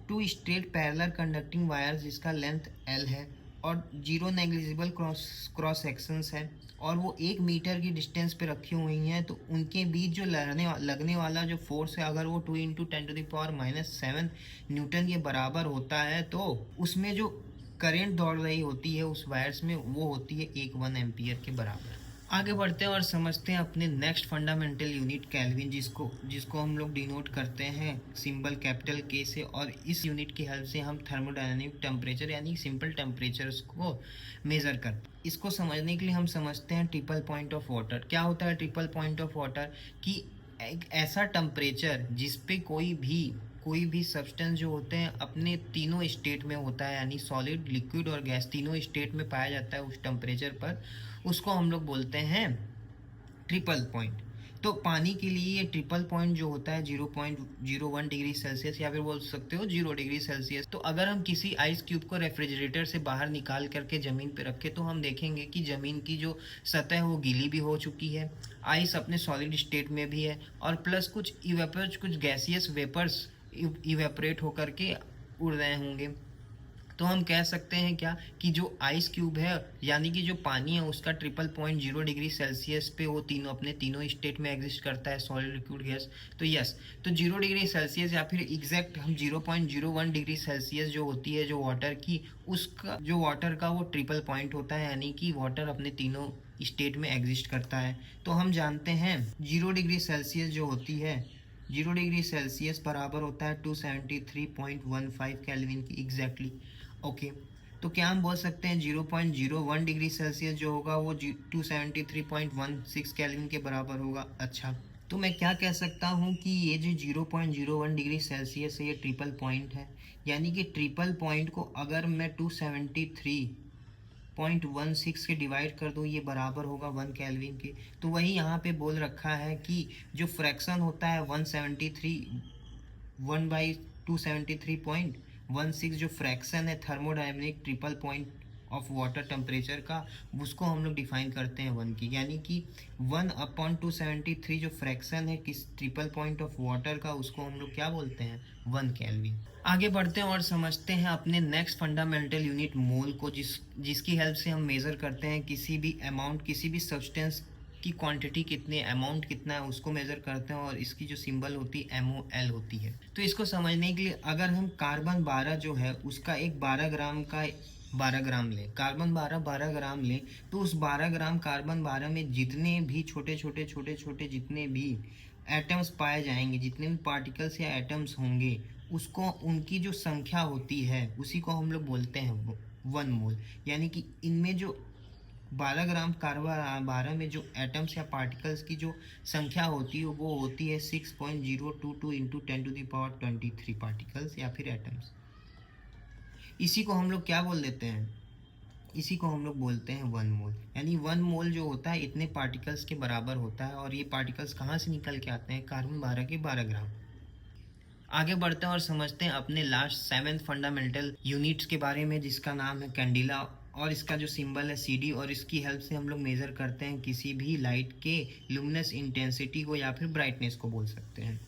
Speaker 1: two straight parallel conducting wires जिसका लेंथ L है और जीरो नेग्लिजिबल क्रॉस सेक्शंस है और वो 1 मीटर की डिस्टेंस पे रखी हुई हैं। तो उनके बीच जो लगने वाला जो फोर्स है, अगर वो 2 इंटू 10⁻⁻7 न्यूटन के बराबर होता है, तो उसमें जो करंट दौड़ रही होती है उस वायर्स में वो होती है 1 एम्पियर के बराबर। आगे बढ़ते हैं और समझते हैं अपने नेक्स्ट फंडामेंटल यूनिट केल्विन, जिसको हम लोग डिनोट करते हैं सिंबल कैपिटल K से। और इस यूनिट की हेल्प से हम थर्मोडायनामिक टेम्परेचर यानी सिंपल टेम्परेचर्स को मेज़र करते हैं। इसको समझने के लिए हम समझते हैं ट्रिपल पॉइंट ऑफ वाटर। क्या होता है ट्रिपल पॉइंट ऑफ वाटर? कि एक ऐसा टेम्परेचर जिस पे कोई भी सब्सटेंस जो होते हैं अपने तीनों स्टेट में होता है, यानी सॉलिड, लिक्विड और गैस तीनों स्टेट में पाया जाता है उस टेम्परेचर पर, उसको हम लोग बोलते हैं ट्रिपल पॉइंट। तो पानी के लिए ये ट्रिपल पॉइंट जो होता है 0.01 डिग्री सेल्सियस या फिर बोल सकते हो 0 डिग्री सेल्सियस। तो अगर हम किसी आइस क्यूब को रेफ्रिजरेटर से बाहर निकाल करके ज़मीन पे रखें तो हम देखेंगे कि ज़मीन की जो सतह है वो गीली भी हो चुकी है, आइस अपने सॉलिड स्टेट में भी है और प्लस कुछ गैसियस वेपर्स इवेपरेट होकर के उड़ रहे होंगे। तो हम कह सकते हैं क्या कि जो आइस क्यूब है यानी कि जो पानी है उसका ट्रिपल पॉइंट 0 डिग्री सेल्सियस पे वो अपने तीनों स्टेट में एग्जिस्ट करता है, सॉलिड, लिक्विड, गैस। तो यस, तो 0 डिग्री सेल्सियस या फिर एग्जैक्ट हम 0.01 डिग्री सेल्सियस जो होती है जो वाटर की, उसका जो वाटर का वो ट्रिपल पॉइंट होता है, यानी कि वाटर अपने तीनों स्टेट में एग्जिस्ट करता है। तो हम जानते हैं 0 डिग्री सेल्सियस जो होती है, 0 डिग्री सेल्सियस बराबर होता है 273.15 केल्विन की एग्जैक्टली। ओके, तो क्या हम बोल सकते हैं 0.01 डिग्री सेल्सियस जो होगा वो 273.16 केल्विन के बराबर होगा? अच्छा, तो मैं क्या कह सकता हूँ कि ये जो 0.01 डिग्री सेल्सियस है ये ट्रिपल पॉइंट है, यानी कि ट्रिपल पॉइंट को अगर मैं 273.16 के डिवाइड कर दूँ ये बराबर होगा 1 केल्विन के। तो वही यहाँ पे बोल रखा है कि जो फ्रैक्शन होता है 1/273.16 जो फ्रैक्शन है thermodynamic triple point of water temperature का, उसको हम लोग डिफाइन करते हैं 1 की, यानी कि 1/273 जो फ्रैक्शन है किस ट्रिपल पॉइंट ऑफ वाटर का, उसको हम लोग क्या बोलते हैं? 1 केल्विन। आगे बढ़ते हैं और समझते हैं अपने नेक्स्ट फंडामेंटल यूनिट मोल को, जिसकी हेल्प से हम मेज़र करते हैं किसी भी अमाउंट, किसी भी सब्सटेंस की क्वांटिटी कितनी, अमाउंट कितना है उसको मेज़र करते हैं, और इसकी जो सिंबल होती है MOL होती है। तो इसको समझने के लिए अगर हम कार्बन 12 जो है उसका एक 12 ग्राम का 12 ग्राम लें, कार्बन 12 ग्राम लें, तो उस 12 ग्राम कार्बन 12 में जितने भी छोटे छोटे जितने भी एटम्स पाए जाएंगे, जितने भी पार्टिकल्स या एटम्स होंगे, उसको उनकी जो संख्या होती है उसी को हम लोग बोलते हैं 1 मोल। यानी कि इनमें जो 12 ग्राम कार्बन 12 में जो एटम्स या पार्टिकल्स की जो संख्या होती है वो होती है 6.022 इंटू 10⁻23 पार्टिकल्स या फिर एटम्स। इसी को हम लोग क्या बोल देते हैं? इसी को हम लोग बोलते हैं 1 मोल। यानी 1 मोल जो होता है इतने पार्टिकल्स के बराबर होता है, और ये पार्टिकल्स कहाँ से निकल के आते हैं? कार्बन 12 के 12 ग्राम। आगे बढ़ते हैं और समझते हैं अपने लास्ट 7th फंडामेंटल यूनिट्स के बारे में, जिसका नाम है कैंडिला और इसका जो सिंबल है CD, और इसकी हेल्प से हम लोग मेज़र करते हैं किसी भी लाइट के लुमिनस इंटेंसिटी को या फिर ब्राइटनेस को बोल सकते हैं।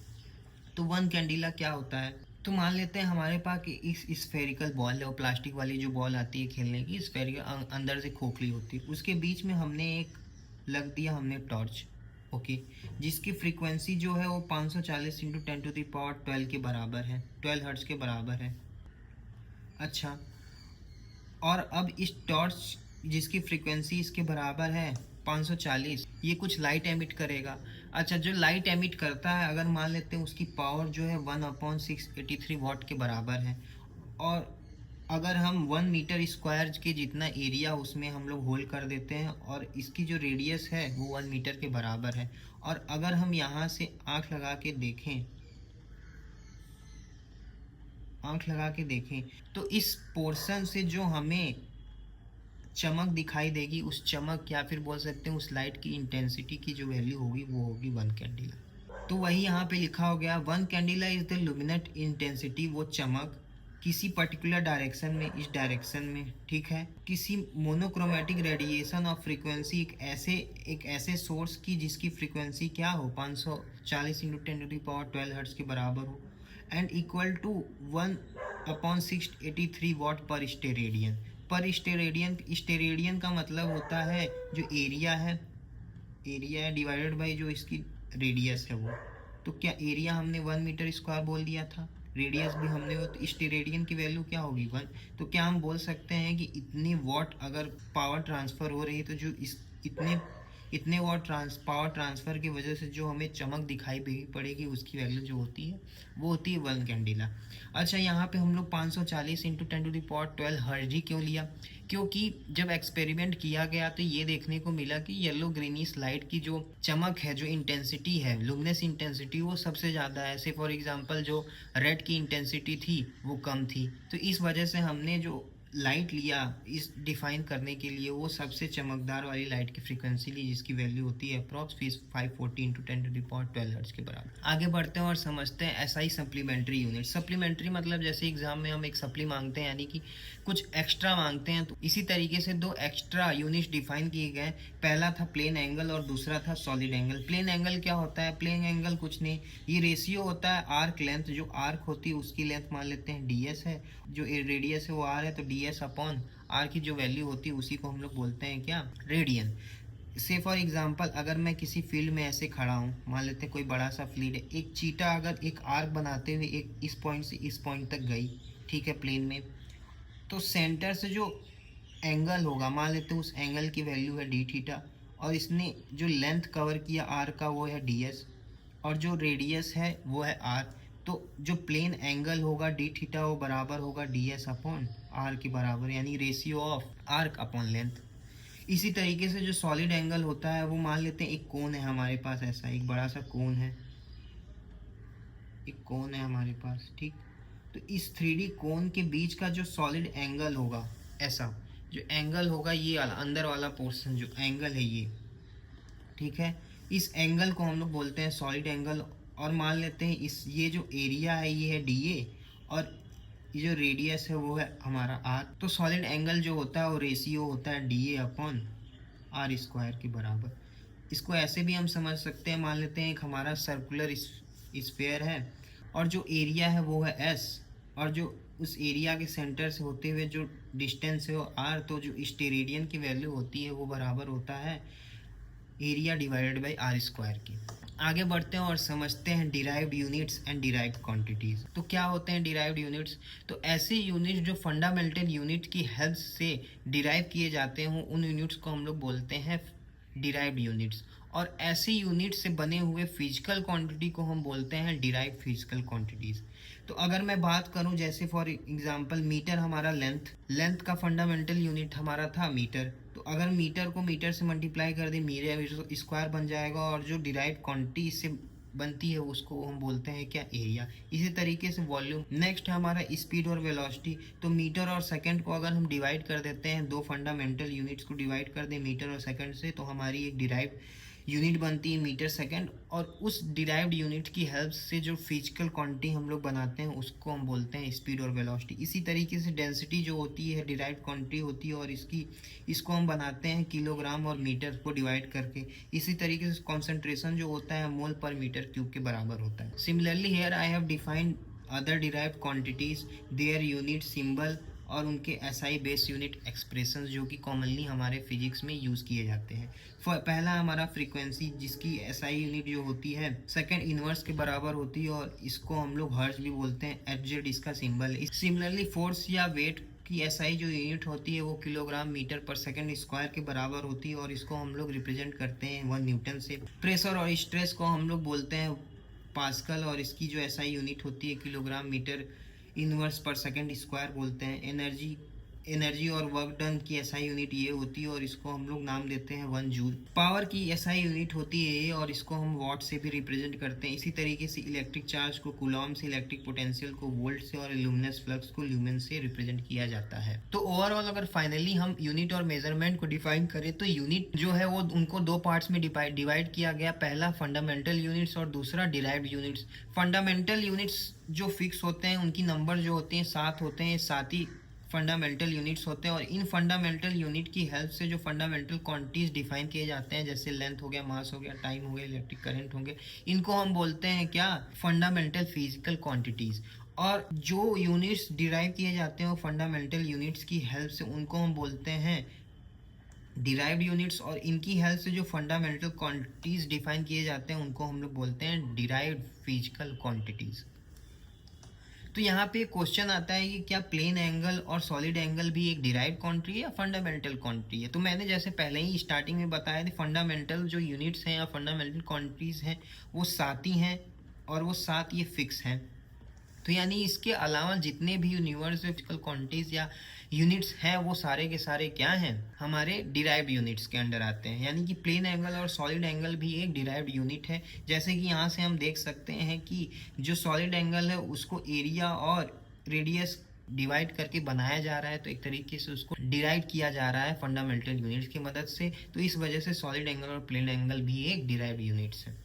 Speaker 1: तो वन कैंडिला क्या होता है, तो मान लेते हैं हमारे पास इस स्फेरिकल बॉल है, और प्लास्टिक वाली जो बॉल आती है खेलने की, स्फेरिकल अंदर से खोखली होती है, उसके बीच में हमने एक लग दिया हमने टॉर्च, ओके, जिसकी फ्रीक्वेंसी जो है वो 540 इंटू 10⁻12 के बराबर है, 12 हर्ट्ज के बराबर है। अच्छा, और अब इस टॉर्च जिसकी फ्रीक्वेंसी इसके बराबर है 540, ये कुछ लाइट एमिट करेगा। अच्छा, जो लाइट एमिट करता है, अगर मान लेते हैं उसकी पावर जो है 1/683 वाट के बराबर है, और अगर हम 1 मीटर स्क्वायर के जितना एरिया उसमें हम लोग होल्ड कर देते हैं, और इसकी जो रेडियस है वो 1 मीटर के बराबर है, और अगर हम यहाँ से आँख लगा के देखें तो इस पोर्शन से जो हमें चमक दिखाई देगी, उस चमक या फिर बोल सकते हैं उस लाइट की इंटेंसिटी की जो वैल्यू होगी वो होगी 1 कैंडिला। तो वही यहाँ पे लिखा हो गया, 1 कैंडिला इज द लुमिनेंट इंटेंसिटी, वो चमक किसी पर्टिकुलर डायरेक्शन में, इस डायरेक्शन में, ठीक है, किसी मोनोक्रोमेटिक रेडिएशन ऑफ फ्रीक्वेंसी, एक ऐसे सोर्स की जिसकी फ्रीक्वेंसी क्या हो 540 इंटू 10⁻12 हर्ट्ज के बराबर हो, एंड इक्वल टू 1/683 वाट पर स्टेरेडियन। पर स्टेरेडियन का मतलब होता है जो एरिया है डिवाइडेड बाई जो इसकी रेडियस है वो। तो क्या एरिया हमने 1 मीटर स्क्वायर बोल दिया था, रेडियस भी हमने, वो तो स्टेरेडियन की वैल्यू क्या होगी 1। तो क्या हम बोल सकते हैं कि इतनी वॉट अगर पावर ट्रांसफ़र हो रही है, तो जो इतने वॉट पावर ट्रांसफ़र की वजह से जो हमें चमक दिखाई पड़ेगी, उसकी वैल्यू जो होती है वो होती है 1 कैंडिला। अच्छा, यहाँ पे हम लोग 540 इंटू 10⁻12 हर्ट्ज ही क्यों लिया, क्योंकि जब एक्सपेरिमेंट किया गया तो ये देखने को मिला कि येलो ग्रीनिश लाइट की जो चमक है, जो इंटेंसिटी है, लुमिनस इंटेंसिटी, वो सबसे ज़्यादा है। ऐसे फॉर एग्जांपल जो रेड की इंटेंसिटी थी वो कम थी, तो इस वजह से हमने जो लाइट लिया इस डिफाइन करने के लिए, वो सबसे चमकदार वाली लाइट की फ्रीक्वेंसी ली, जिसकी वैल्यू होती है अप्रॉक्स 540 इंटू 10⁻12 हर्ट्ज के बराबर। आगे बढ़ते हैं और समझते हैं एसआई सप्लीमेंट्री यूनिट। सप्लीमेंट्री मतलब जैसे एग्जाम में हम एक सप्ली मांगते हैं, यानी कि कुछ एक्स्ट्रा मांगते हैं, तो इसी तरीके से 2 एक्स्ट्रा यूनिट डिफाइन किए गए। पहला था प्लेन एंगल और दूसरा था सॉलिड एंगल। प्लेन एंगल क्या होता है, प्लेन एंगल कुछ नहीं, ये रेशियो होता है आर्क लेंथ, जो आर्क होती है उसकी लेंथ मान लेते हैं ds है, जो रेडियस है वो r है, तो ds अपॉन r की जो वैल्यू होती है उसी को हम लोग बोलते हैं क्या, रेडियन। से फॉर एग्जांपल अगर मैं किसी फील्ड में ऐसे खड़ा हूँ, मान लेते हैं कोई बड़ा सा फील्ड है, एक चीटा अगर एक आर्क बनाते हुए एक इस पॉइंट से इस पॉइंट तक गई, ठीक है, प्लेन में, तो सेंटर से जो एंगल होगा, मान लेते हैं उस एंगल की वैल्यू है डी थीटा, और इसने जो लेंथ कवर किया आर का वो है ds, और जो रेडियस है वो है r। तो जो प्लेन एंगल होगा डी थीटा वो बराबर होगा ds अपॉन r के बराबर, यानी ratio of arc upon length. इसी तरीके से जो सॉलिड एंगल होता है वो मान लेते हैं एक कोन है हमारे पास, ऐसा एक बड़ा सा कोन है, एक कोन है हमारे पास, ठीक। तो इस 3D कोन के बीच का जो सॉलिड एंगल होगा, ऐसा जो एंगल होगा, ये अंदर वाला पोर्शन जो एंगल है ये, ठीक है, इस एंगल को हम लोग बोलते हैं सॉलिड एंगल। और मान लेते हैं ये जो एरिया है ये है dA, और ये जो रेडियस है वो है हमारा r। तो सॉलिड एंगल जो होता है वो रेशियो होता है dA अपॉन r स्क्वायर के बराबर। इसको ऐसे भी हम समझ सकते हैं, मान लेते हैं एक हमारा सर्कुलर स्फीयर है, और जो एरिया है वो है s, और जो उस एरिया के सेंटर से होते हुए जो डिस्टेंस है वो r। तो जो स्टेरेडियन की वैल्यू होती है वो बराबर होता है area divided by r square की। आगे बढ़ते हैं और समझते हैं derived units and derived quantities. तो क्या होते हैं डिराइव्ड यूनिट्स, तो ऐसे यूनिट्स जो फंडामेंटल यूनिट की हेल्प से डिराइव किए जाते हैं, उन यूनिट्स को हम लोग बोलते हैं डिराइव्ड यूनिट्स। और ऐसे यूनिट से बने हुए फिजिकल क्वांटिटी को हम बोलते हैं डिराइव्ड फिजिकल क्वांटिटीज़। तो अगर मैं बात करूं, जैसे फॉर एग्जांपल मीटर हमारा लेंथ का फंडामेंटल यूनिट हमारा था मीटर, तो अगर मीटर को मीटर से मल्टीप्लाई कर दे मीटर स्क्वायर बन जाएगा, और जो डिराइव्ड क्वांटिटी इससे बनती है उसको हम बोलते हैं क्या, एरिया। इसी तरीके से वॉल्यूम। नेक्स्ट है हमारा स्पीड और वेलोसिटी। तो मीटर और सेकंड को अगर हम डिवाइड कर देते हैं, 2 फंडामेंटल यूनिट्स को डिवाइड कर दें मीटर और सेकंड से, तो हमारी एक डिराइव्ड यूनिट बनती है मीटर सेकंड, और उस डिराइव्ड यूनिट की हेल्प से जो फिजिकल क्वांटिटी हम लोग बनाते हैं उसको हम बोलते हैं स्पीड और वेलोसिटी। इसी तरीके से डेंसिटी जो होती है डिराइव्ड क्वांटिटी होती है, और इसको हम बनाते हैं किलोग्राम और मीटर को डिवाइड करके। इसी तरीके से कॉन्सेंट्रेशन जो होता है मोल पर मीटर क्यूब के बराबर होता है। Similarly here I have defined other derived quantities, their unit symbol और उनके एसआई बेस यूनिट एक्सप्रेशंस जो कि कॉमनली हमारे फिजिक्स में यूज़ किए जाते हैं। पहला हमारा फ्रीक्वेंसी, जिसकी एसआई यूनिट जो होती है सेकंड इनवर्स के बराबर होती है, और इसको हम लोग हर्ट्ज भी बोलते हैं। एचजेड इसका सिंबल है। सिमिलरली फोर्स या वेट की एसआई जो यूनिट होती है वो किलोग्राम मीटर पर सेकंड स्क्वायर के बराबर होती है, और इसको हम लोग रिप्रेजेंट करते हैं 1 न्यूटन से। प्रेशर और स्ट्रेस को हम लोग बोलते हैं पास्कल, और इसकी जो एसआई यूनिट होती है किलोग्राम मीटर इनवर्स पर सेकंड स्क्वायर बोलते हैं। एनर्जी और वर्क डन की एसआई यूनिट ये होती है, और इसको हम लोग नाम देते हैं 1 जूल। पावर की एसआई यूनिट होती है ये, और इसको हम वॉट से भी रिप्रेजेंट करते हैं। इसी तरीके से इलेक्ट्रिक चार्ज को कूलॉम से, इलेक्ट्रिक पोटेंशियल को वोल्ट से, और लुमिनस फ्लक्स को ल्यूमेन से रिप्रेजेंट किया जाता है। तो ओवरऑल अगर फाइनली हम यूनिट और मेजरमेंट को डिफाइन करें तो यूनिट जो है वो उनको 2 पार्ट्स में डिवाइड किया गया। पहला फंडामेंटल यूनिट्स और दूसरा डिराइव्ड यूनिट्स। फंडामेंटल यूनिट्स जो फिक्स होते हैं उनकी नंबर जो होते हैं 7 होते हैं, 7 ही फंडामेंटल यूनिट्स होते हैं, और इन फंडामेंटल यूनिट की हेल्प से जो फंडामेंटल क्वांटिटीज डिफाइन किए जाते हैं, जैसे लेंथ हो गया, मास हो गया, टाइम हो गया, इलेक्ट्रिक करंट होंगे, इनको हम बोलते हैं क्या, फंडामेंटल फिजिकल क्वांटिटीज। और जो यूनिट्स डिराइव किए जाते हैं वो फंडामेंटल यूनिट्स की हेल्प से, उनको हम बोलते हैं डिराइव्ड यूनिट्स, और इनकी हेल्प से जो फंडामेंटल क्वांटिटीज डिफाइन किए जाते हैं उनको हम लोग बोलते हैं डिराइव्ड फिजिकल क्वांटिटीज। तो यहाँ पे क्वेश्चन आता है कि क्या प्लेन एंगल और सॉलिड एंगल भी एक डिराइव्ड क्वांटिटी है या फंडामेंटल क्वांटिटी है। तो मैंने जैसे पहले ही स्टार्टिंग में बताया था, फंडामेंटल जो यूनिट्स हैं या फंडामेंटल क्वांटिटीज़ हैं वो 7 ही हैं, और वो 7 ये फिक्स हैं। तो यानी इसके अलावा जितने भी यूनिवर्स में फिजिकल क्वांटिटीज या यूनिट्स हैं वो सारे के सारे क्या हैं, हमारे डिराइव्ड यूनिट्स के अंडर आते हैं। यानी कि प्लेन एंगल और सॉलिड एंगल भी एक डिराइव्ड यूनिट है। जैसे कि यहाँ से हम देख सकते हैं कि जो सॉलिड एंगल है उसको एरिया और रेडियस डिवाइड करके बनाया जा रहा है, तो एक तरीके से उसको डिराइव किया जा रहा है फंडामेंटल यूनिट्स की मदद से। तो इस वजह से सॉलिड एंगल और प्लेन एंगल भी एक डिराइव्ड यूनिट्स है।